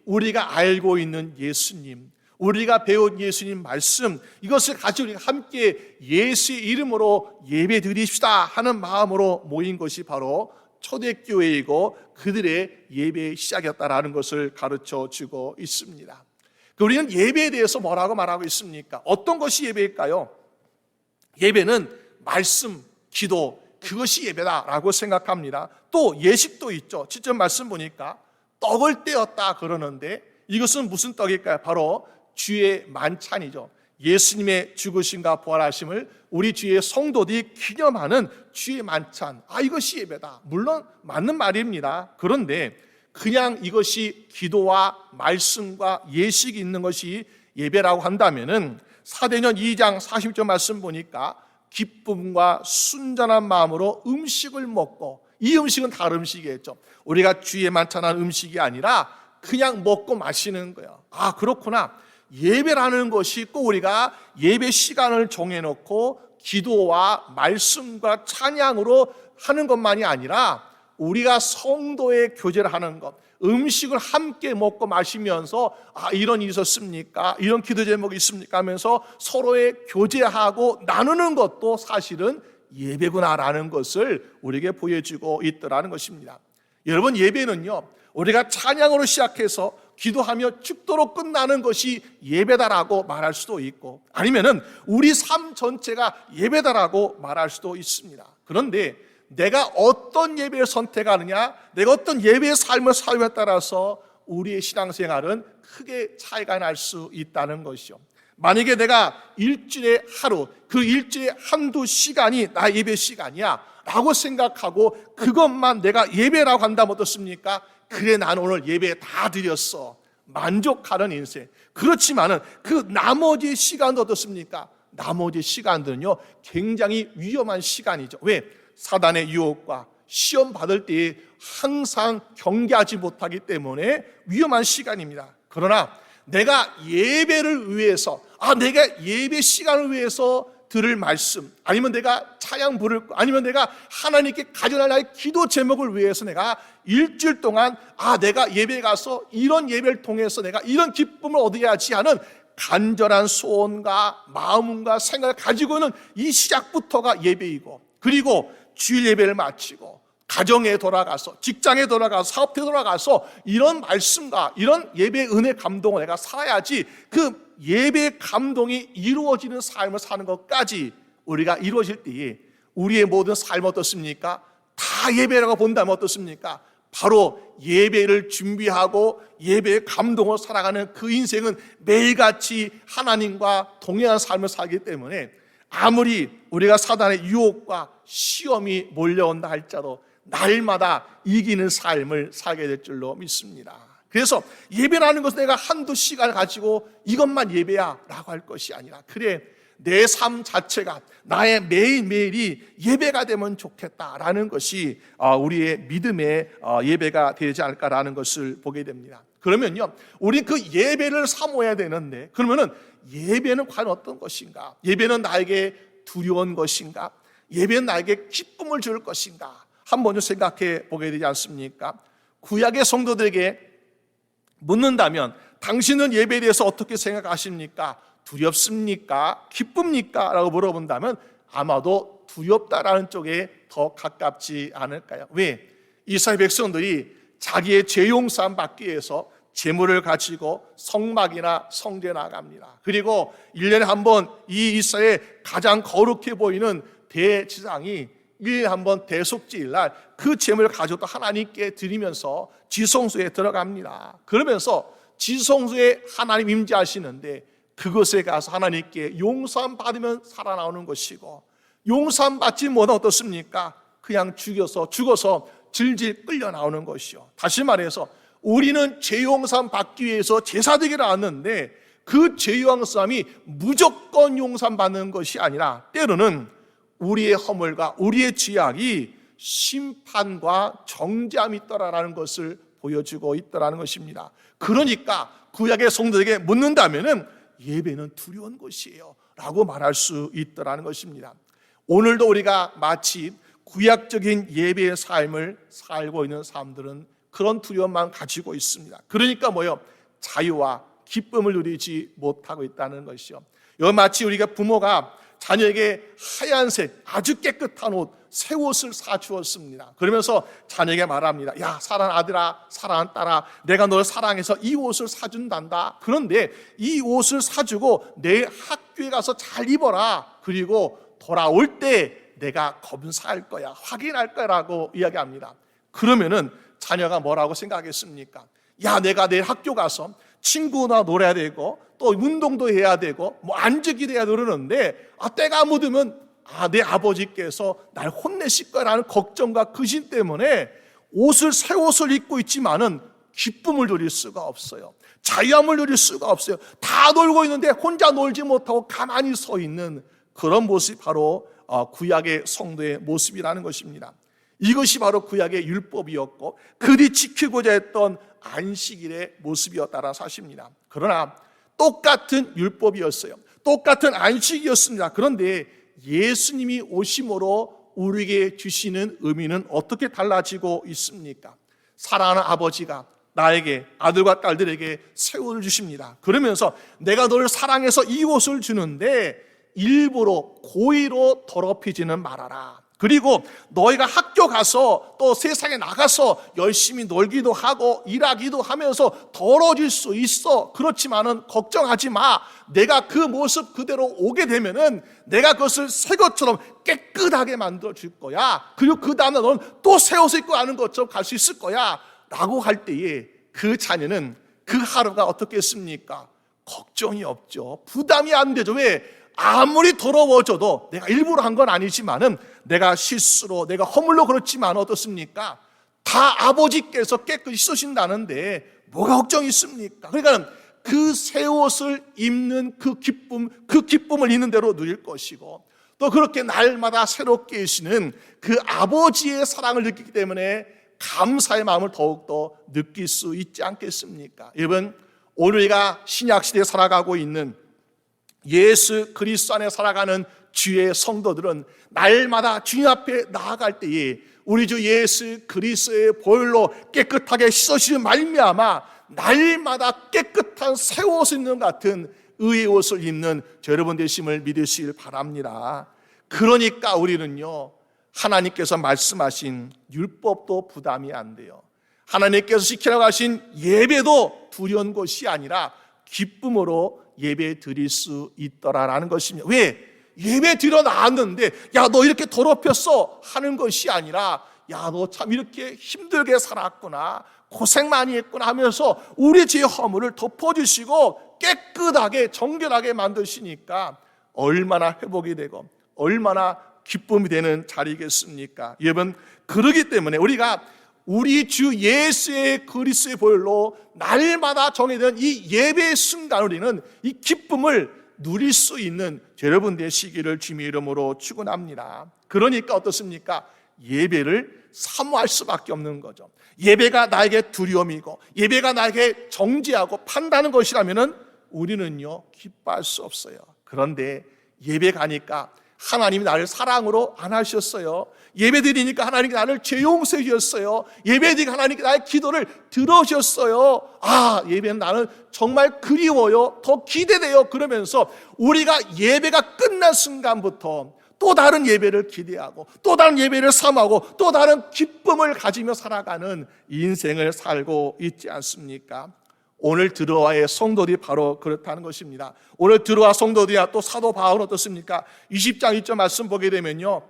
Speaker 4: 우리가 알고 있는 예수님, 우리가 배운 예수님 말씀, 이것을 가지고 우리가 함께 예수의 이름으로 예배 드립시다 하는 마음으로 모인 것이 바로 초대교회이고 그들의 예배의 시작이었다라는 것을 가르쳐 주고 있습니다. 우리는 예배에 대해서 뭐라고 말하고 있습니까? 어떤 것이 예배일까요? 예배는 말씀, 기도, 그것이 예배다라고 생각합니다. 또 예식도 있죠. 7절 말씀 보니까 떡을 떼었다 그러는데 이것은 무슨 떡일까요? 바로 주의 만찬이죠. 예수님의 죽으심과 부활하심을 우리 주의 성도들이 기념하는 주의 만찬. 이것이 예배다. 물론 맞는 말입니다. 그런데 그냥 이것이 기도와 말씀과 예식이 있는 것이 예배라고 한다면은 사도행전 2장 40절 말씀 보니까 기쁨과 순전한 마음으로 음식을 먹고, 이 음식은 다른 음식이겠죠. 우리가 주의 만찬한 음식이 아니라 그냥 먹고 마시는 거예요. 그렇구나. 예배라는 것이 꼭 우리가 예배 시간을 정해놓고 기도와 말씀과 찬양으로 하는 것만이 아니라 우리가 성도의 교제를 하는 것, 음식을 함께 먹고 마시면서 이런 일이 있었습니까? 이런 기도 제목이 있습니까? 하면서 서로의 교제하고 나누는 것도 사실은 예배구나라는 것을 우리에게 보여주고 있더라는 것입니다. 여러분, 예배는요, 우리가 찬양으로 시작해서 기도하며 죽도록 끝나는 것이 예배다라고 말할 수도 있고, 아니면은 우리 삶 전체가 예배다라고 말할 수도 있습니다. 그런데 내가 어떤 예배를 선택하느냐, 내가 어떤 예배의 삶을 살며 따라서 우리의 신앙생활은 크게 차이가 날 수 있다는 것이요. 만약에 내가 일주일에 하루, 그 일주일에 한두 시간이 나의 예배 시간이야 라고 생각하고 그것만 내가 예배라고 한다면 어떻습니까? 그래, 난 오늘 예배 다 드렸어, 만족하는 인생. 그렇지만은 그 나머지 시간도 어떻습니까? 나머지 시간들은요 굉장히 위험한 시간이죠. 왜? 사단의 유혹과 시험 받을 때에 항상 경계하지 못하기 때문에 위험한 시간입니다. 그러나 내가 예배를 위해서, 내가 예배 시간을 위해서 들을 말씀, 아니면 내가 찬양 부를 거, 아니면 내가 하나님께 가져갈 나의 기도 제목을 위해서 내가 일주일 동안 내가 예배에 가서 이런 예배를 통해서 내가 이런 기쁨을 얻어야지 하는 간절한 소원과 마음과 생각을 가지고 있는 이 시작부터가 예배이고, 그리고 주일 예배를 마치고 가정에 돌아가서, 직장에 돌아가서, 사업에 돌아가서 이런 말씀과 이런 예배의 은혜 감동을 내가 살아야지 그 예배의 감동이 이루어지는 삶을 사는 것까지 우리가 이루어질 때에 우리의 모든 삶은 어떻습니까? 다 예배라고 본다면 어떻습니까? 바로 예배를 준비하고 예배의 감동을 살아가는 그 인생은 매일같이 하나님과 동행하는 삶을 살기 때문에 아무리 우리가 사단의 유혹과 시험이 몰려온다 할지라도 날마다 이기는 삶을 살게 될 줄로 믿습니다. 그래서 예배라는 것은 내가 한두 시간을 가지고 이것만 예배야 라고 할 것이 아니라, 그래, 내 삶 자체가, 나의 매일매일이 예배가 되면 좋겠다라는 것이 우리의 믿음의 예배가 되지 않을까라는 것을 보게 됩니다. 그러면요, 우리 그 예배를 사모해야 되는데, 그러면은 예배는 과연 어떤 것인가? 예배는 나에게 두려운 것인가? 예배는 나에게 기쁨을 줄 것인가? 한번 좀 생각해 보게 되지 않습니까? 구약의 성도들에게 묻는다면 당신은 예배에 대해서 어떻게 생각하십니까? 두렵습니까? 기쁩니까? 라고 물어본다면 아마도 두렵다라는 쪽에 더 가깝지 않을까요? 왜? 이스라엘 백성들이 자기의 죄 용서함 받기 위해서 제물을 가지고 성막이나 성전에 나갑니다. 그리고 1년에 한 번 이 이스라엘 가장 거룩해 보이는 대제사장이 1년에 한 번 대속죄일 날 그 제물을 가지고 하나님께 드리면서 지성소에 들어갑니다. 그러면서 지성소에 하나님 임재하시는데 그곳에 가서 하나님께 용서함 받으면 살아나오는 것이고, 용서함 받지 못하면 어떻습니까? 그냥 죽어서 질질 끌려 나오는 것이요. 다시 말해서 우리는 죄 용서함 받기 위해서 제사드리러 왔는데 그 죄 용서함이 무조건 용서함 받는 것이 아니라 때로는 우리의 허물과 우리의 죄악이 심판과 정죄함이 있더라라는 것을 보여주고 있더라는 것입니다. 그러니까 구약의 성도에게 묻는다면은 예배는 두려운 것이에요 라고 말할 수 있더라는 것입니다. 오늘도 우리가 마치 구약적인 예배의 삶을 살고 있는 사람들은 그런 두려움만 가지고 있습니다. 그러니까 자유와 기쁨을 누리지 못하고 있다는 것이요. 마치 우리가 부모가 자녀에게 하얀색 아주 깨끗한 옷, 새 옷을 사주었습니다. 그러면서 자녀에게 말합니다. 야, 사랑하는 아들아, 사랑하는 딸아, 내가 너를 사랑해서 이 옷을 사준단다. 그런데 이 옷을 사주고 내일 학교에 가서 잘 입어라. 그리고 돌아올 때 내가 검사할 거야, 확인할 거라고 이야기합니다. 그러면은 자녀가 뭐라고 생각하겠습니까? 야, 내가 내일 학교 가서 친구나 놀아야 되고 또 운동도 해야 되고 안주기도 해야 그러는데 때가 묻으면 내 아버지께서 날 혼내실 거라는 걱정과 근심 때문에 새 옷을 입고 있지만은 기쁨을 누릴 수가 없어요. 자유함을 누릴 수가 없어요. 다 놀고 있는데 혼자 놀지 못하고 가만히 서 있는 그런 모습이 바로 구약의 성도의 모습이라는 것입니다. 이것이 바로 구약의 율법이었고 그들이 지키고자 했던 안식일의 모습이었다는 사실입니다. 그러나 똑같은 율법이었어요. 똑같은 안식이었습니다. 그런데 예수님이 오심으로 우리에게 주시는 의미는 어떻게 달라지고 있습니까? 사랑하는 아버지가 나에게, 아들과 딸들에게 새 옷을 주십니다. 그러면서 내가 너를 사랑해서 이 옷을 주는데 일부러 고의로 더럽히지는 말아라. 그리고 너희가 학교 가서 또 세상에 나가서 열심히 놀기도 하고 일하기도 하면서 더러워질 수 있어. 그렇지만은 걱정하지 마. 내가 그 모습 그대로 오게 되면은 내가 그것을 새 것처럼 깨끗하게 만들어 줄 거야. 그리고 그 다음에 넌 또 새 옷을 입고 가는 것처럼 갈 수 있을 거야 라고 할 때에 그 자녀는 그 하루가 어떻겠습니까? 걱정이 없죠. 부담이 안 되죠. 왜? 아무리 더러워져도 내가 일부러 한 건 아니지만은 내가 실수로 내가 허물로 그렇지만 어떻습니까? 다 아버지께서 깨끗이 씻으신다는데 뭐가 걱정이 있습니까? 그러니까 그 새 옷을 입는 그 기쁨을 있는 대로 누릴 것이고 또 그렇게 날마다 새롭게 해주시는 그 아버지의 사랑을 느끼기 때문에 감사의 마음을 더욱더 느낄 수 있지 않겠습니까? 여러분, 오늘 우리가 신약시대에 살아가고 있는 예수 그리스도 안에 살아가는 주의 성도들은 날마다 주님 앞에 나아갈 때에 우리 주 예수 그리스도의 보혈로 깨끗하게 씻어주신 말미암아 날마다 깨끗한 새 옷을 입는 같은 의의 옷을 입는 여러분 되심을 믿으시길 바랍니다. 그러니까 우리는요, 하나님께서 말씀하신 율법도 부담이 안 돼요. 하나님께서 시키라고 하신 예배도 두려운 것이 아니라 기쁨으로 예배 드릴 수 있더라라는 것입니다. 왜? 예배 드려 나왔는데 야 너 이렇게 더럽혔어 하는 것이 아니라 야 너 참 이렇게 힘들게 살았구나, 고생 많이 했구나 하면서 우리 죄의 허물을 덮어주시고 깨끗하게 정결하게 만드시니까 얼마나 회복이 되고 얼마나 기쁨이 되는 자리겠습니까? 여러분, 그러기 때문에 우리가 우리 주 예수의 그리스도의 보혈로 날마다 정해진 이 예배의 순간 우리는 이 기쁨을 누릴 수 있는 여러분 되시기를 주님의 이름으로 축원합니다. 그러니까 어떻습니까? 예배를 사모할 수밖에 없는 거죠. 예배가 나에게 두려움이고 예배가 나에게 정죄하고 판다는 것이라면은 우리는요 기뻐할 수 없어요. 그런데 예배 가니까 하나님이 나를 사랑으로 안아주셨어요. 예배드리니까 하나님이 나를 죄 용서해 주셨어요. 예배드리니까 하나님이 나의 기도를 들어주셨어요. 아, 예배는 나는 정말 그리워요. 더 기대돼요. 그러면서 우리가 예배가 끝난 순간부터 또 다른 예배를 기대하고 또 다른 예배를 사모하고 또 다른 기쁨을 가지며 살아가는 인생을 살고 있지 않습니까? 오늘 들어와의 성도들이 바로 그렇다는 것입니다. 오늘 들어와 성도들이야 또 사도 바울은 어떻습니까? 20장 2절 말씀 보게 되면요,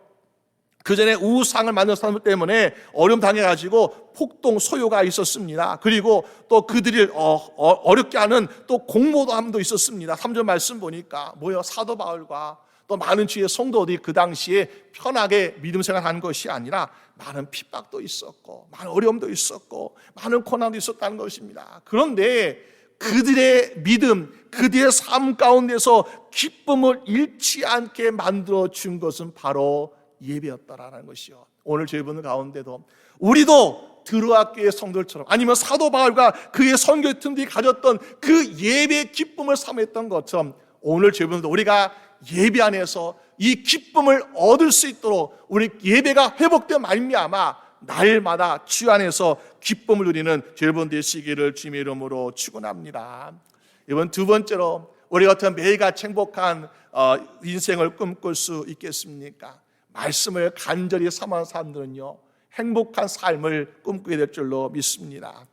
Speaker 4: 그 전에 우상을 만든 사람 때문에 어려움 당해가지고 폭동 소요가 있었습니다. 그리고 또 그들을 어렵게 하는 또 공모함도 있었습니다. 3절 말씀 보니까 뭐요? 사도 바울과 또 많은 주의 성도들이 그 당시에 편하게 믿음 생활하는 것이 아니라 많은 핍박도 있었고 많은 어려움도 있었고 많은 고난도 있었다는 것입니다. 그런데 그들의 믿음, 그들의 삶 가운데서 기쁨을 잃지 않게 만들어 준 것은 바로 예배였다라는 것이요. 오늘 저희 분들 가운데도 우리도 드로아교의 성도들처럼 아니면 사도 바울과 그의 선교팀들이 가졌던 그 예배의 기쁨을 사모했던 것처럼 오늘 저희 분들도 우리가 예배 안에서 이 기쁨을 얻을 수 있도록 우리 예배가 회복된 말미암아 날마다 주 안에서 기쁨을 누리는 여러분 되시기를 주님의 이름으로 축원합니다. 이번 두 번째로 우리 같은 매일같이 행복한 인생을 꿈꿀 수 있겠습니까? 말씀을 간절히 사모하는 사람들은요 행복한 삶을 꿈꾸게 될 줄로 믿습니다.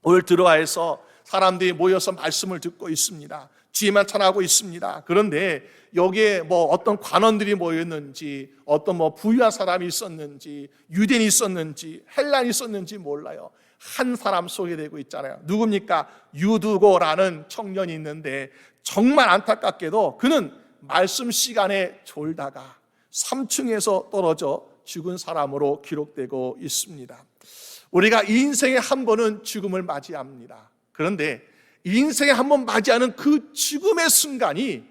Speaker 4: 오늘 들어와서 사람들이 모여서 말씀을 듣고 있습니다. 주님만 찬양하고 있습니다. 그런데 여기에 뭐 어떤 관원들이 모였는지 어떤 뭐 부유한 사람이 있었는지 유대인이 있었는지 헬란이 있었는지 몰라요. 한 사람 소개되고 있잖아요. 누굽니까? 유두고라는 청년이 있는데 정말 안타깝게도 그는 말씀 시간에 졸다가 3층에서 떨어져 죽은 사람으로 기록되고 있습니다. 우리가 인생에 한 번은 죽음을 맞이합니다. 그런데 인생에 한 번 맞이하는 그 죽음의 순간이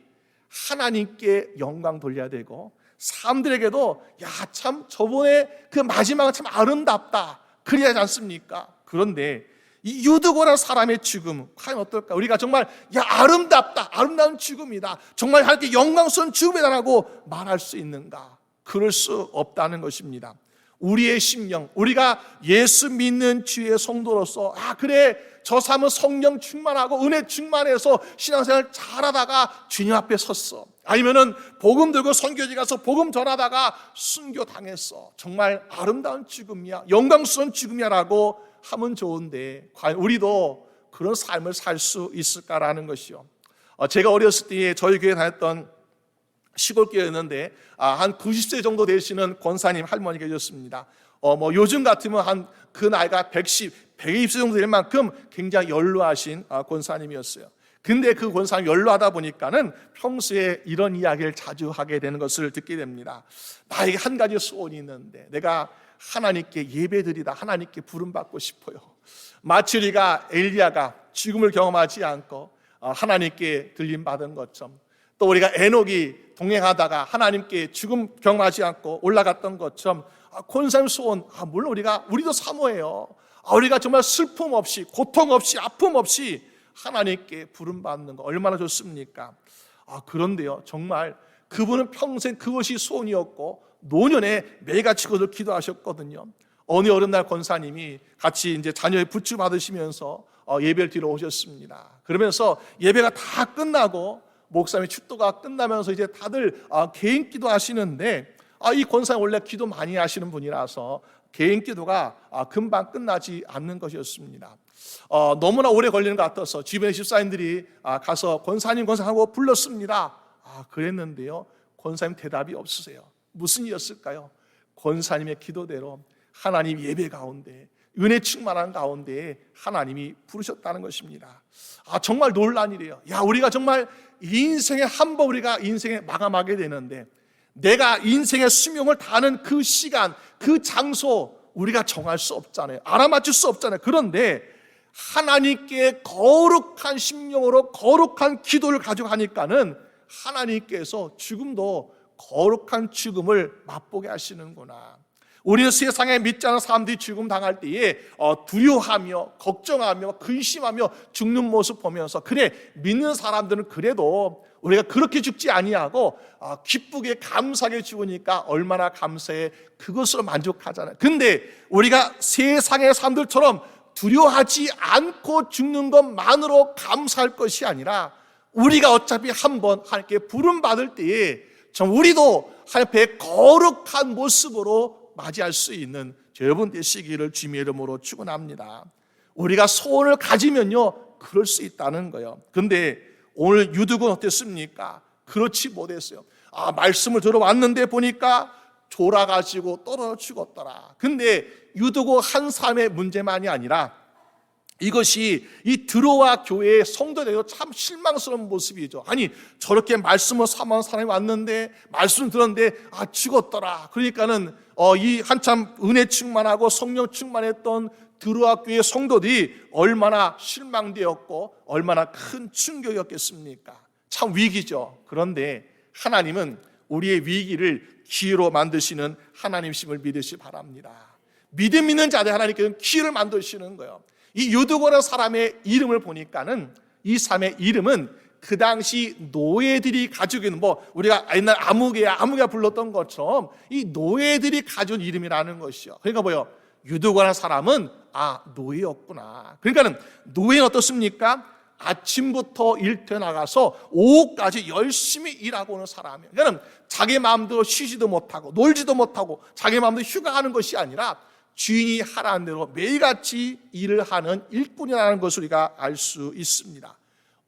Speaker 4: 하나님께 영광 돌려야 되고 사람들에게도 야 참 저번에 그 마지막은 참 아름답다 그래야 하지 않습니까? 그런데 이 유두고라는 사람의 죽음 과연 어떨까? 우리가 정말 야 아름답다, 아름다운 죽음이다, 정말 하나님께 영광스러운 죽음이다라고 말할 수 있는가? 그럴 수 없다는 것입니다. 우리의 심령, 우리가 예수 믿는 주의 성도로서 그래 저 사람은 성령 충만하고 은혜 충만해서 신앙생활 잘하다가 주님 앞에 섰어. 아니면은 복음 들고 선교지 가서 복음 전하다가 순교 당했어. 정말 아름다운 죽음이야, 영광스러운 죽음이야라고 하면 좋은데 과연 우리도 그런 삶을 살 수 있을까라는 것이요. 제가 어렸을 때 저희 교회 다녔던 시골교회였는데 한 90세 정도 되시는 권사님 할머니가 계셨습니다. 요즘 같으면 한 그 나이가 120세 정도 될 만큼 굉장히 연로하신 권사님이었어요. 근데 그 권사님 연로하다 보니까는 평소에 이런 이야기를 자주 하게 되는 것을 듣게 됩니다. 나에게 한 가지 소원이 있는데 내가 하나님께 예배드리다 하나님께 부름받고 싶어요. 마치 우리가 엘리야가 죽음을 경험하지 않고 하나님께 들림받은 것처럼, 또 우리가 에녹이 동행하다가 하나님께 죽음 경험하지 않고 올라갔던 것처럼 권사님 소원, 물론 우리도 사모해요. 우리가 정말 슬픔 없이, 고통 없이, 아픔 없이 하나님께 부름받는 거 얼마나 좋습니까? 그런데요, 정말 그분은 평생 그것이 소원이었고 노년에 매일같이 그것을 기도하셨거든요. 어느 여름날 권사님이 같이 이제 자녀의 부추 받으시면서 예배를 드리러 오셨습니다. 그러면서 예배가 다 끝나고 목사님의 축도가 끝나면서 이제 다들 개인 기도 하시는데 이 권사님 원래 기도 많이 하시는 분이라서 개인 기도가 금방 끝나지 않는 것이었습니다. 너무나 오래 걸리는 것 같아서 주변의 집사님들이 가서 권사님 하고 불렀습니다. 그랬는데요, 권사님 대답이 없으세요. 무슨 일이었을까요? 권사님의 기도대로 하나님 예배 가운데, 은혜 충만한 가운데 하나님이 부르셨다는 것입니다. 정말 놀란 일이에요. 우리가 정말 인생에 한 번 우리가 인생에 마감하게 되는데 내가 인생의 수명을 다하는 그 시간, 그 장소 우리가 정할 수 없잖아요. 알아맞힐 수 없잖아요. 그런데 하나님께 거룩한 심령으로 거룩한 기도를 가지고 하니까는 하나님께서 죽음도 거룩한 죽음을 맛보게 하시는구나. 우리는 세상에 믿지 않은 사람들이 죽음 당할 때에 두려워하며 걱정하며 근심하며 죽는 모습 보면서 그래, 믿는 사람들은 그래도 우리가 그렇게 죽지 아니하고 기쁘게 감사하게 죽으니까 얼마나 감사해, 그것으로 만족하잖아요. 근데 우리가 세상의 사람들처럼 두려워하지 않고 죽는 것만으로 감사할 것이 아니라 우리가 어차피 한번 하나님께 부름받을 때에 우리도 하나님 앞에 거룩한 모습으로 맞이할 수 있는 여러분 되시기를 주님의 이름으로 축원합니다. 우리가 소원을 가지면요 그럴 수 있다는 거예요. 그런데 오늘 유득은 어땠습니까? 그렇지 못했어요. 말씀을 들어왔는데 보니까 졸아가지고 떨어져 죽었더라. 근데 유득은 한 사람의 문제만이 아니라 이것이 이 드로아 교회의 성도들에게 참 실망스러운 모습이죠. 아니, 저렇게 말씀을 사모하는 사람이 왔는데 말씀 들었는데 죽었더라. 그러니까는 이 한참 은혜 충만하고 성령 충만했던 드로아 교회의 성도들이 얼마나 실망되었고 얼마나 큰 충격이었겠습니까? 참 위기죠. 그런데 하나님은 우리의 위기를 기회로 만드시는 하나님심을 믿으시 바랍니다. 믿음 있는 자들 하나님께서는 기회를 만드시는 거예요. 이 유드고라는 사람의 이름을 보니까는 이 사람의 이름은 그 당시 노예들이 가지고 있는 우리가 옛날 아무개가 불렀던 것처럼 이 노예들이 가져온 이름이라는 것이요. 그러니까 유드고라는 사람은 노예였구나. 그러니까는 노예는 어떻습니까? 아침부터 일터에 나가서 오후까지 열심히 일하고 오는 사람이에요. 그러니까 자기 마음대로 쉬지도 못하고 놀지도 못하고 자기 마음대로 휴가하는 것이 아니라 주인이 하라는 대로 매일같이 일을 하는 일꾼이라는 것을 우리가 알 수 있습니다.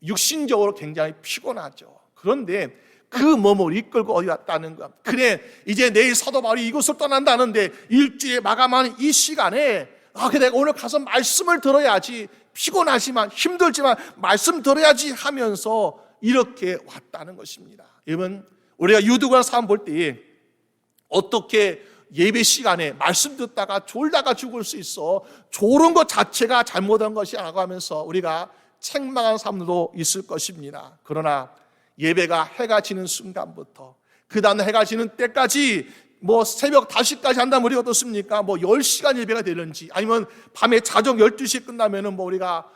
Speaker 4: 육신적으로 굉장히 피곤하죠. 그런데 그 몸을 이끌고 어디 갔다는 것. 그래, 이제 내일 사도 바울이 이곳을 떠난다는데 일주일 마감하는 이 시간에 내가 오늘 가서 말씀을 들어야지, 피곤하지만 힘들지만 말씀 들어야지 하면서 이렇게 왔다는 것입니다. 여러분, 우리가 유득한 사람 볼 때에 어떻게 예배 시간에 말씀 듣다가 졸다가 죽을 수 있어, 졸은 것 자체가 잘못한 것이라고 하면서 우리가 책망한 사람도 있을 것입니다. 그러나 예배가 해가 지는 순간부터 그 다음 해가 지는 때까지 새벽 5시까지 한다면 우리가 어떻습니까? 10시간 예배가 되는지 아니면 밤에 자정 12시에 끝나면은 우리가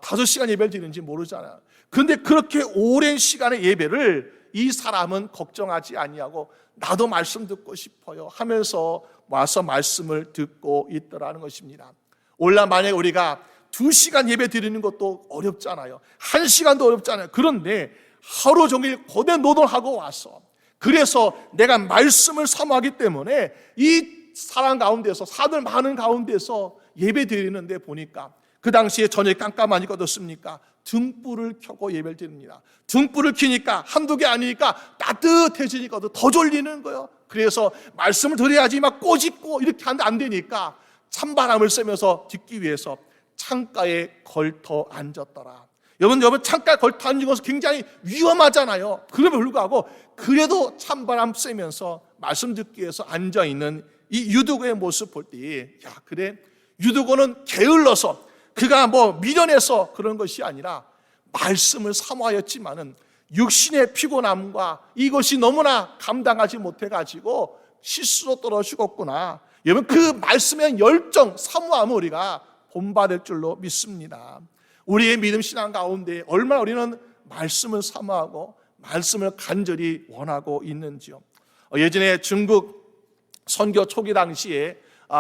Speaker 4: 5시간 예배를 드리는지 모르잖아요. 그런데 그렇게 오랜 시간의 예배를 이 사람은 걱정하지 아니하고 나도 말씀 듣고 싶어요 하면서 와서 말씀을 듣고 있더라는 것입니다. 오늘 만약에 우리가 2시간 예배 드리는 것도 어렵잖아요. 1시간도 어렵잖아요. 그런데 하루 종일 고된 노동하고 와서, 그래서 내가 말씀을 사모하기 때문에 이 사람 가운데서, 사람들 많은 가운데서 예배 드리는데 보니까 그 당시에 저녁이 깜깜하니까 어떻습니까? 등불을 켜고 예배를 드립니다. 등불을 켜니까 한두 개 아니니까 따뜻해지니까 더 졸리는 거예요. 그래서 말씀을 드려야지 막 꼬집고 이렇게 하는데 안 되니까 찬바람을 쐬면서 듣기 위해서 창가에 걸터 앉았더라. 여러분 창가에 걸터 앉은 것은 굉장히 위험하잖아요. 그럼에도 불구하고 그래도 찬바람 쐬면서 말씀 듣기 위해서 앉아있는 이 유두고의 모습 볼 때, 야, 그래, 유두고는 게을러서, 그가 미련해서 그런 것이 아니라 말씀을 사모하였지만은 육신의 피곤함과 이것이 너무나 감당하지 못해가지고 실수로 떨어 죽었구나. 여러분, 그 말씀의 열정, 사모함을 우리가 본받을 줄로 믿습니다. 우리의 믿음 신앙 가운데 얼마나 우리는 말씀을 사모하고 말씀을 간절히 원하고 있는지요. 예전에 중국 선교 초기 당시에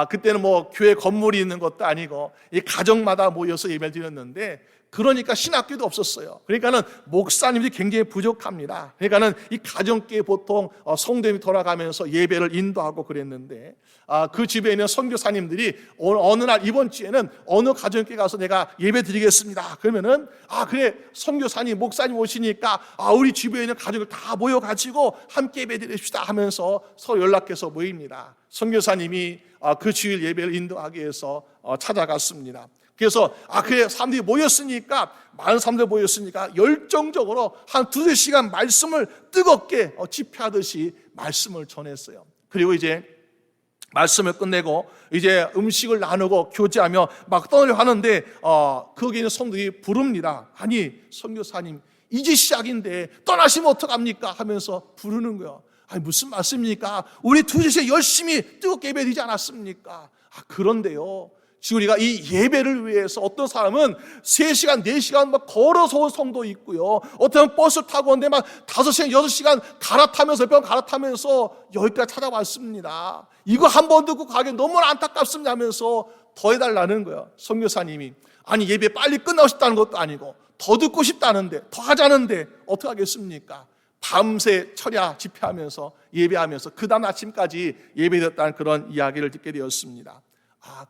Speaker 4: 그때는 교회 건물이 있는 것도 아니고 이 가정마다 모여서 예배를 드렸는데, 그러니까 신학교도 없었어요. 그러니까는 목사님들이 굉장히 부족합니다. 그러니까는 이 가정교회 보통 성도님이 돌아가면서 예배를 인도하고 그랬는데, 그 집에 있는 선교사님들이 어느 날 이번 주에는 어느 가정교회 가서 내가 예배 드리겠습니다. 그러면은 그래, 선교사님 목사님 오시니까 우리 집에 있는 가족을 다 모여가지고 함께 예배 드립시다 하면서 서로 연락해서 모입니다. 선교사님이 그 주일 예배를 인도하기 위해서 찾아갔습니다. 그래서 그래, 사람들이 모였으니까, 많은 사람들 모였으니까 열정적으로 한 2-3시간 말씀을 뜨겁게 집회하듯이 말씀을 전했어요. 그리고 이제 말씀을 끝내고 이제 음식을 나누고 교제하며 막 떠나려고 하는데 거기 있는 성도들이 부릅니다. 아니, 선교사님, 이제 시작인데 떠나시면 어떡합니까? 하면서 부르는 거예요. 아니, 무슨 말씀입니까? 우리 2시에 열심히 뜨겁게 예배 드리지 않았습니까? 그런데요, 지금 우리가 이 예배를 위해서 어떤 사람은 3시간, 4시간 막 걸어서 온 성도 있고요. 어떤 버스를 타고 오는데 막 5시간, 6시간 갈아타면서, 뼈 갈아타면서 여기까지 찾아왔습니다. 이거 한 번 듣고 가기 너무나 안타깝습니다 하면서 더 해달라는 거예요. 선교사님이, 아니, 예배 빨리 끝나고 싶다는 것도 아니고 더 듣고 싶다는데, 더 하자는데 어떻게 하겠습니까? 밤새 철야 집회하면서 예배하면서 그 다음 아침까지 예배드렸다는 그런 이야기를 듣게 되었습니다.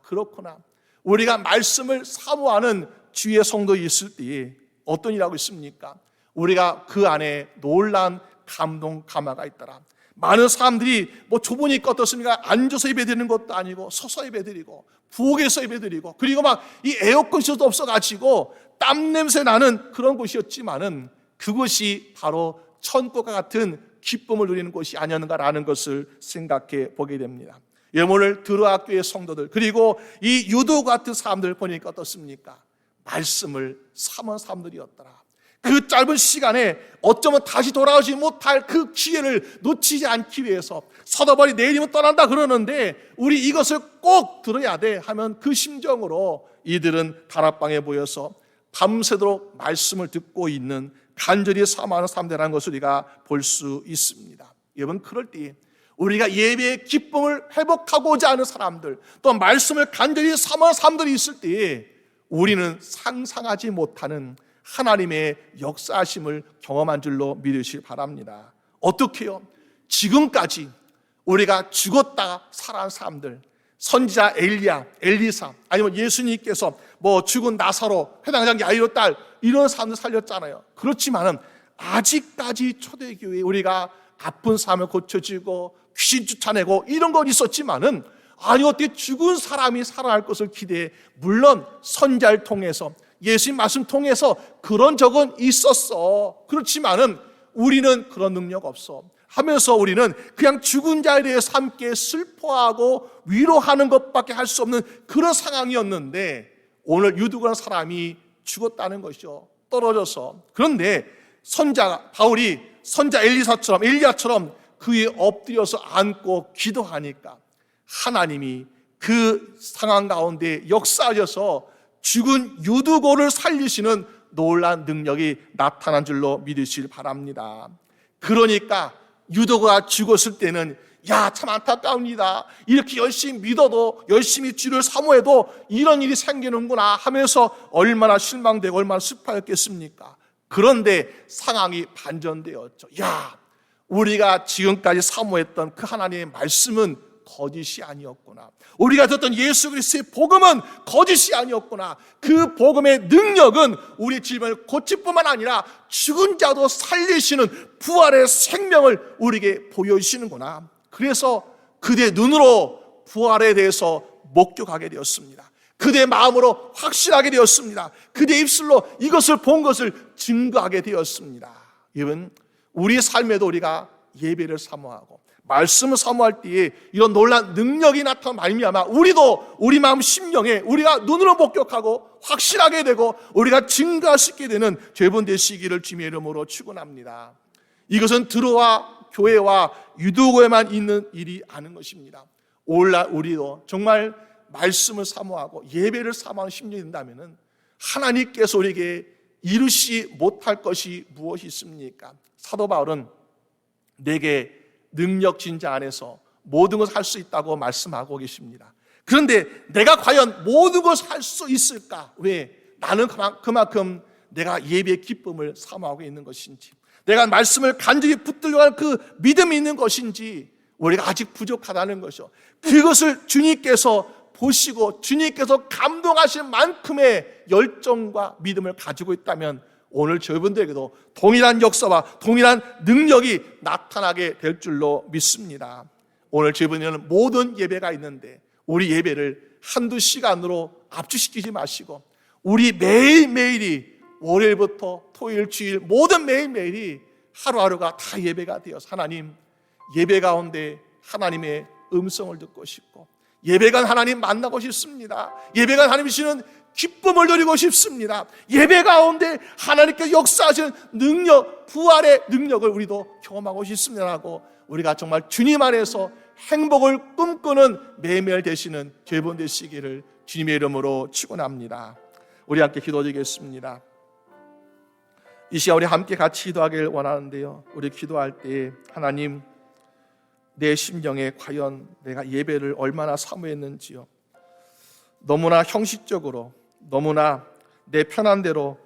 Speaker 4: 그렇구나. 우리가 말씀을 사모하는 주의 성도 있을 때 어떤 일하고 있습니까? 우리가 그 안에 놀라운 감동 감화가 있더라. 많은 사람들이 좁으니까 어떻습니까? 앉아서 예배드리는 것도 아니고 서서 예배드리고 부엌에서 예배드리고, 그리고 막 이 에어컨도 없어가지고 땀 냄새 나는 그런 곳이었지만은 그것이 바로 천국과 같은 기쁨을 누리는 곳이 아니었는가라는 것을 생각해 보게 됩니다. 오늘 드로아교회 성도들, 그리고 이 유도 같은 사람들 보니까 어떻습니까? 말씀을 사모한 사람들이었더라. 그 짧은 시간에 어쩌면 다시 돌아오지 못할 그 기회를 놓치지 않기 위해서 서더벌이 내일이면 떠난다 그러는데 우리 이것을 꼭 들어야 돼 하면 그 심정으로 이들은 다락방에 모여서 밤새도록 말씀을 듣고 있는 간절히 사모하는 사람들이라는 것을 우리가 볼 수 있습니다. 여러분, 그럴 때 우리가 예배의 기쁨을 회복하고자 하는 사람들, 또 말씀을 간절히 사모하는 사람들이 있을 때 우리는 상상하지 못하는 하나님의 역사하심을 경험한 줄로 믿으시기 바랍니다. 어떻게요? 지금까지 우리가 죽었다가 살아난 사람들, 선지자 엘리야, 엘리사, 아니면 예수님께서 죽은 나사로, 회당장 야이로 딸, 이런 사람들 살렸잖아요. 그렇지만은 아직까지 초대교회에 우리가 아픈 삶을 고쳐주고 귀신 쫓아내고 이런 건 있었지만은, 아니, 어떻게 죽은 사람이 살아날 것을 기대해. 물론 선지자를 통해서, 예수님 말씀 통해서 그런 적은 있었어. 그렇지만은 우리는 그런 능력 없어 하면서 우리는 그냥 죽은 자에 대해서 함께 슬퍼하고 위로하는 것밖에 할 수 없는 그런 상황이었는데, 오늘 유두라는 사람이 죽었다는 것이죠. 떨어져서. 그런데 선자 바울이 선자 엘리야처럼 그 위에 엎드려서 앉고 기도하니까 하나님이 그 상황 가운데 역사하셔서 죽은 유두고를 살리시는 놀라운 능력이 나타난 줄로 믿으시길 바랍니다. 그러니까 유두고가 죽었을 때는 야, 참 안타까웁니다. 이렇게 열심히 믿어도, 열심히 주를 사모해도 이런 일이 생기는구나 하면서 얼마나 실망되고 얼마나 슬퍼했겠습니까? 그런데 상황이 반전되었죠. 야, 우리가 지금까지 사모했던 그 하나님의 말씀은 거짓이 아니었구나. 우리가 듣던 예수 그리스도의 복음은 거짓이 아니었구나. 그 복음의 능력은 우리 질병을 고칠 뿐만 아니라 죽은 자도 살리시는 부활의 생명을 우리에게 보여주시는구나. 그래서 그대 눈으로 부활에 대해서 목격하게 되었습니다. 그대 마음으로 확신하게 되었습니다. 그대 입술로 이것을 본 것을 증거하게 되었습니다. 여러분, 우리 삶에도 우리가 예배를 사모하고 말씀을 사모할 때에 이런 놀라운 능력이 나타나 말미암아 우리도 우리 마음 심령에 우리가 눈으로 목격하고 확신하게 되고 우리가 증거할 수 있게 되는 죄본 되시기를 주님의 이름으로 축원합니다. 이것은 들어와 교회와 유도교회만 있는 일이 아닌 것입니다. 오늘날 우리도 정말 말씀을 사모하고 예배를 사모하는 심령이 된다면 하나님께서 우리에게 이루시 못할 것이 무엇이 있습니까? 사도 바울은 내게 능력진 자 안에서 모든 것을 할 수 있다고 말씀하고 계십니다. 그런데 내가 과연 모든 것을 할 수 있을까? 왜? 나는 그만큼 내가 예배의 기쁨을 사모하고 있는 것인지, 내가 말씀을 간절히 붙들려고 하는 그 믿음이 있는 것인지 우리가 아직 부족하다는 것이죠. 그것을 주님께서 보시고 주님께서 감동하실 만큼의 열정과 믿음을 가지고 있다면 오늘 저분들에게도 동일한 역사와 동일한 능력이 나타나게 될 줄로 믿습니다. 오늘 저분들은 모든 예배가 있는데 우리 예배를 한두 시간으로 압축시키지 마시고 우리 매일매일이 월요일부터 토요일, 주일 모든 매일매일이 하루하루가 다 예배가 되어서 하나님 예배 가운데 하나님의 음성을 듣고 싶고 예배가 하나님 만나고 싶습니다. 예배가 하나님 주시는 기쁨을 누리고 싶습니다. 예배 가운데 하나님께 역사하시는 능력, 부활의 능력을 우리도 경험하고 싶습니다라고 우리가 정말 주님 안에서 행복을 꿈꾸는 매일매일 되시는 죄본 되시기를 주님의 이름으로 축원합니다. 우리 함께 기도드리겠습니다. 이 시간 우리 함께 같이 기도하길 원하는데요. 우리 기도할 때 하나님 내 심령에 과연 내가 예배를 얼마나 사모했는지요. 너무나 형식적으로 너무나 내 편한 대로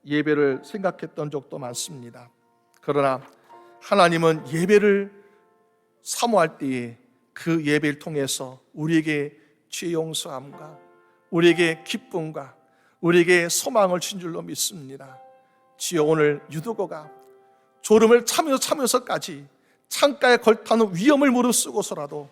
Speaker 4: 예배를 생각했던 적도 많습니다. 그러나 하나님은 예배를 사모할 때에 그 예배를 통해서 우리에게 죄 용서함과 우리에게 기쁨과 우리에게 소망을 준 줄로 믿습니다. 주여 오늘 유두고가 졸음을 참으면서까지 창가에 걸타는 위험을 무릅쓰고서라도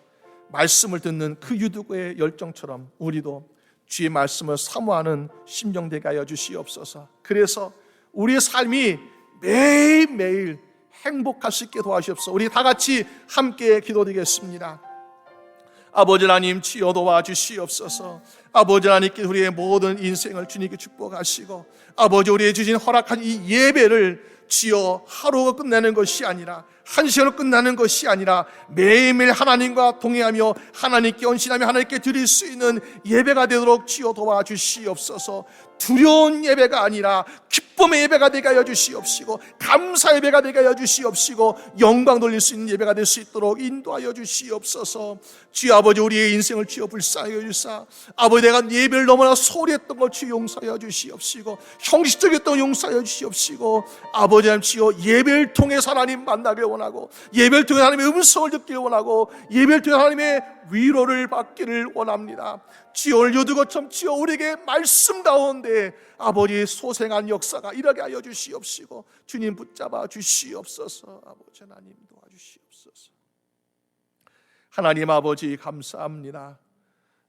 Speaker 4: 말씀을 듣는 그 유두고의 열정처럼 우리도 주의 말씀을 사모하는 심령 되게 하여 주시옵소서. 그래서 우리의 삶이 매일매일 행복할 수 있게 도와주시옵소서. 우리 다 같이 함께 기도드리겠습니다. 아버지 하나님 주여 도와주시옵소서. 아버지 하나님께 우리의 모든 인생을 주님께 축복하시고 아버지 우리의 주신 허락한 이 예배를 주여 하루가 끝내는 것이 아니라 한 시간으로 끝나는 것이 아니라 매일매일 하나님과 동행하며 하나님께 헌신하며 하나님께 드릴 수 있는 예배가 되도록 주여 도와주시옵소서. 두려운 예배가 아니라 기쁨의 예배가 되게 하여 주시옵시고 감사 예배가 되게 하여 주시옵시고 영광 돌릴 수 있는 예배가 될 수 있도록 인도하여 주시옵소서. 주여 아버지 우리의 인생을 주여 불쌍히 여주사 아버지 내가 예배를 너무나 소홀히 했던 걸 주여 용서하여 주시옵시고 형식적이었던 걸 용서하여 주시옵시고 아버지 하나님 주여 예배를 통해서 하나님 만나길 원하고 예배를 통해 하나님의 음성을 듣기를 원하고 예배를 통해 하나님의 위로를 받기를 원합니다. 주여 오늘 요두것처럼 주여 우리에게 말씀 가운데 아버지 소생한 역사가 일하게 하여 주시옵시고 주님 붙잡아 주시옵소서. 아버지 하나님 도와주시옵소서. 하나님 아버지 감사합니다.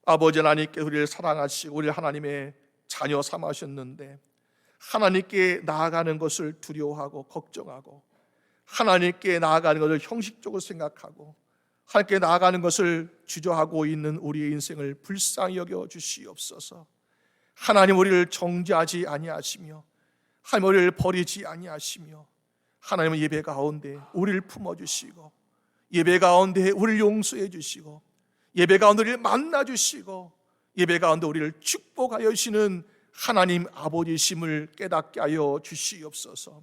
Speaker 4: 아버지 하나님께 우리를 사랑하시고 우리를 하나님의 자녀 삼으셨는데 하나님께 나아가는 것을 두려워하고 걱정하고 하나님께 나아가는 것을 형식적으로 생각하고 하나님께 나아가는 것을 주저하고 있는 우리의 인생을 불쌍히 여겨 주시옵소서. 하나님 우리를 정죄하지 아니하시며 하나님 우리를 버리지 아니하시며 하나님은 예배 가운데 우리를 품어주시고 예배 가운데 우리를 용서해 주시고 예배 가운데 우리를 만나주시고 예배 가운데 우리를 축복하여 주시는 하나님 아버지심을 깨닫게 하여 주시옵소서.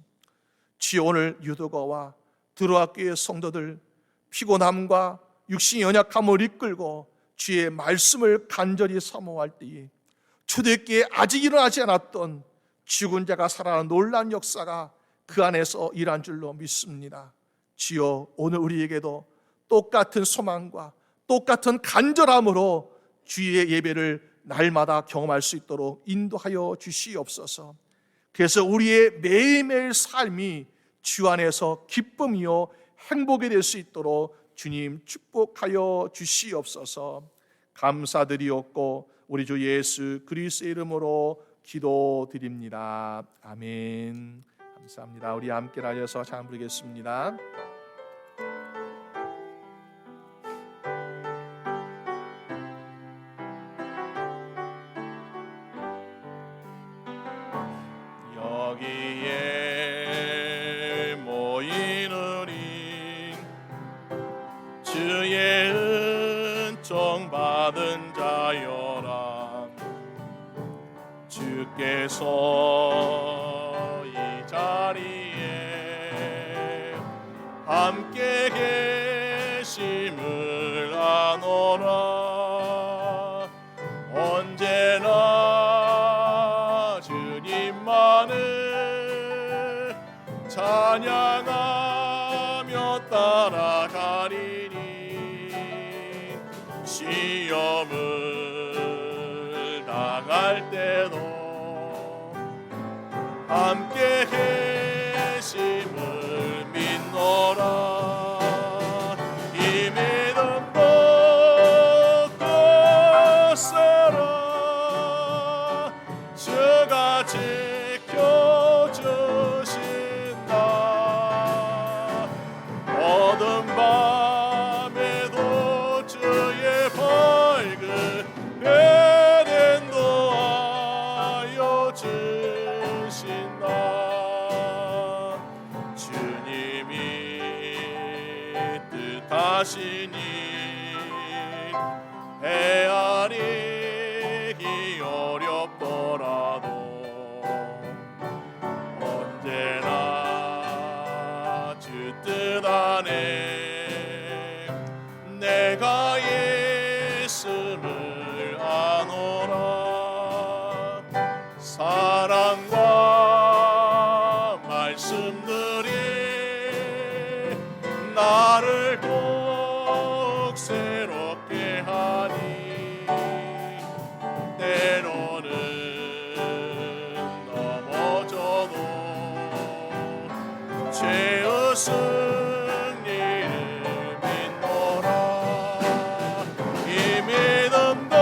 Speaker 4: 주여 오늘 유도거와 드로아 교회 성도들 피곤함과 육신의 연약함을 이끌고 주의 말씀을 간절히 사모할 때에 초대교회에 아직 일어나지 않았던 죽은 자가 살아나는 놀라운 역사가 그 안에서 일한 줄로 믿습니다. 주여, 오늘 우리에게도 똑같은 소망과 똑같은 간절함으로 주의 예배를 날마다 경험할 수 있도록 인도하여 주시옵소서. 그래서 우리의 매일매일 삶이 주 안에서 기쁨이요 행복이 될 수 있도록 주님 축복하여 주시옵소서. 감사드리옵고 우리 주 예수 그리스도의 이름으로 기도드립니다. 아멘. 감사합니다. 우리 함께 나뉘어서 찬양 부르겠습니다.
Speaker 5: 여기에 모이느니 주의 은총 받은 자여라. 주께서 이 자리에 함께 계심을 아노라. 언제나 주님만을 찬양하며 따라가리니 시험을 당할 때도 함께 계심을 믿노라. 이 믿음도 굳세라. 주가 지켜주신다. 어두운 밤에도 주의 밝은 해는 도하여 주신다. 주님이 뜻하시니 헤아리기 어렵더라도 언제나 주 뜻 안에 내가 예수를 아노라. 사랑과 말씀들이 나를 더욱 새롭게 하니 때로는 넘어져도 죄의 승리를 믿노라. 이 믿음도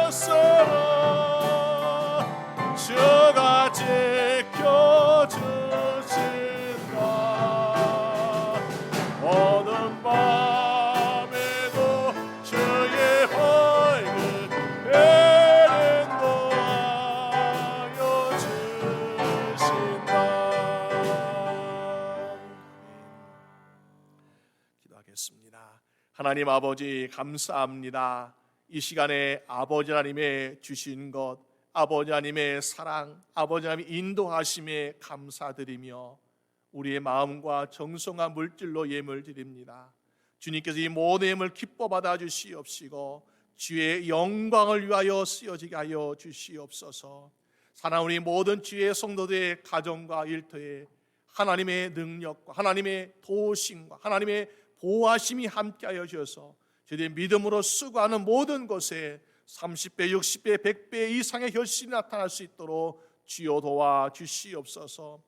Speaker 5: 굳세라. 주가 지켜주신다. 어두운 밤에도 주의 밝은 해는 도하여 주신다.
Speaker 4: 기도하겠습니다. 하나님 아버지 감사합니다. 이 시간에 아버지 하나님의 주신 것, 아버지 하나님의 사랑, 아버지 하나님의 인도하심에 감사드리며 우리의 마음과 정성과 물질로 예물 드립니다. 주님께서 이 모든 예물 기뻐 받아 주시옵시고 주의 영광을 위하여 쓰여지게 하여 주시옵소서. 사랑하는 우리 모든 주의 성도들의 가정과 일터에 하나님의 능력과 하나님의 도우심과 하나님의 보호하심이 함께하여 주셔서 저희들의 믿음으로 수고하는 모든 것에 30배, 60배, 100배 이상의 결실이 나타날 수 있도록 주여 도와 주시옵소서.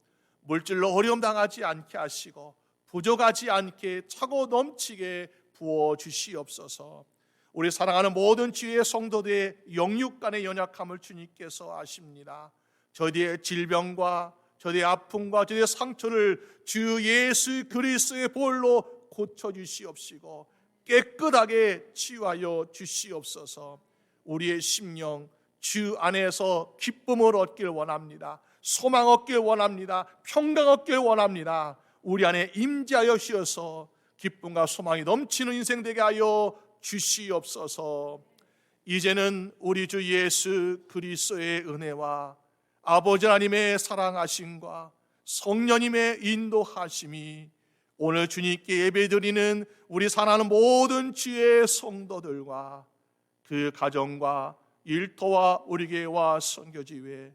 Speaker 4: 물질로 어려움 당하지 않게 하시고 부족하지 않게 차고 넘치게 부어 주시옵소서. 우리 사랑하는 모든 주의 성도들의 영육간의 연약함을 주님께서 아십니다. 저희의 질병과 저희의 아픔과 저희의 상처를 주 예수 그리스도의 보혈로 고쳐 주시옵시고 깨끗하게 치유하여 주시옵소서. 우리의 심령 주 안에서 기쁨을 얻길 원합니다. 소망 얻길 원합니다. 평강 얻길 원합니다. 우리 안에 임재하여 주셔서 기쁨과 소망이 넘치는 인생 되게 하여 주시옵소서. 이제는 우리 주 예수 그리스도의 은혜와 아버지 하나님의 사랑하심과 성령님의 인도하심이 오늘 주님께 예배드리는 우리 사랑하는 모든 주의 성도들과 그 가정과 일터와 우리 교회와 선교지회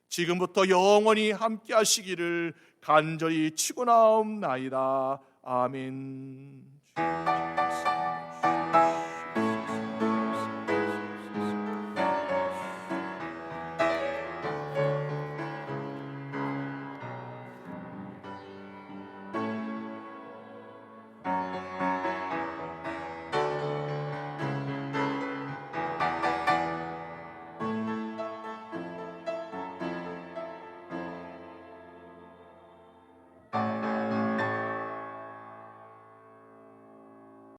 Speaker 4: 지금부터 영원히 함께 하시기를 간절히 축원하옵나이다. 아멘.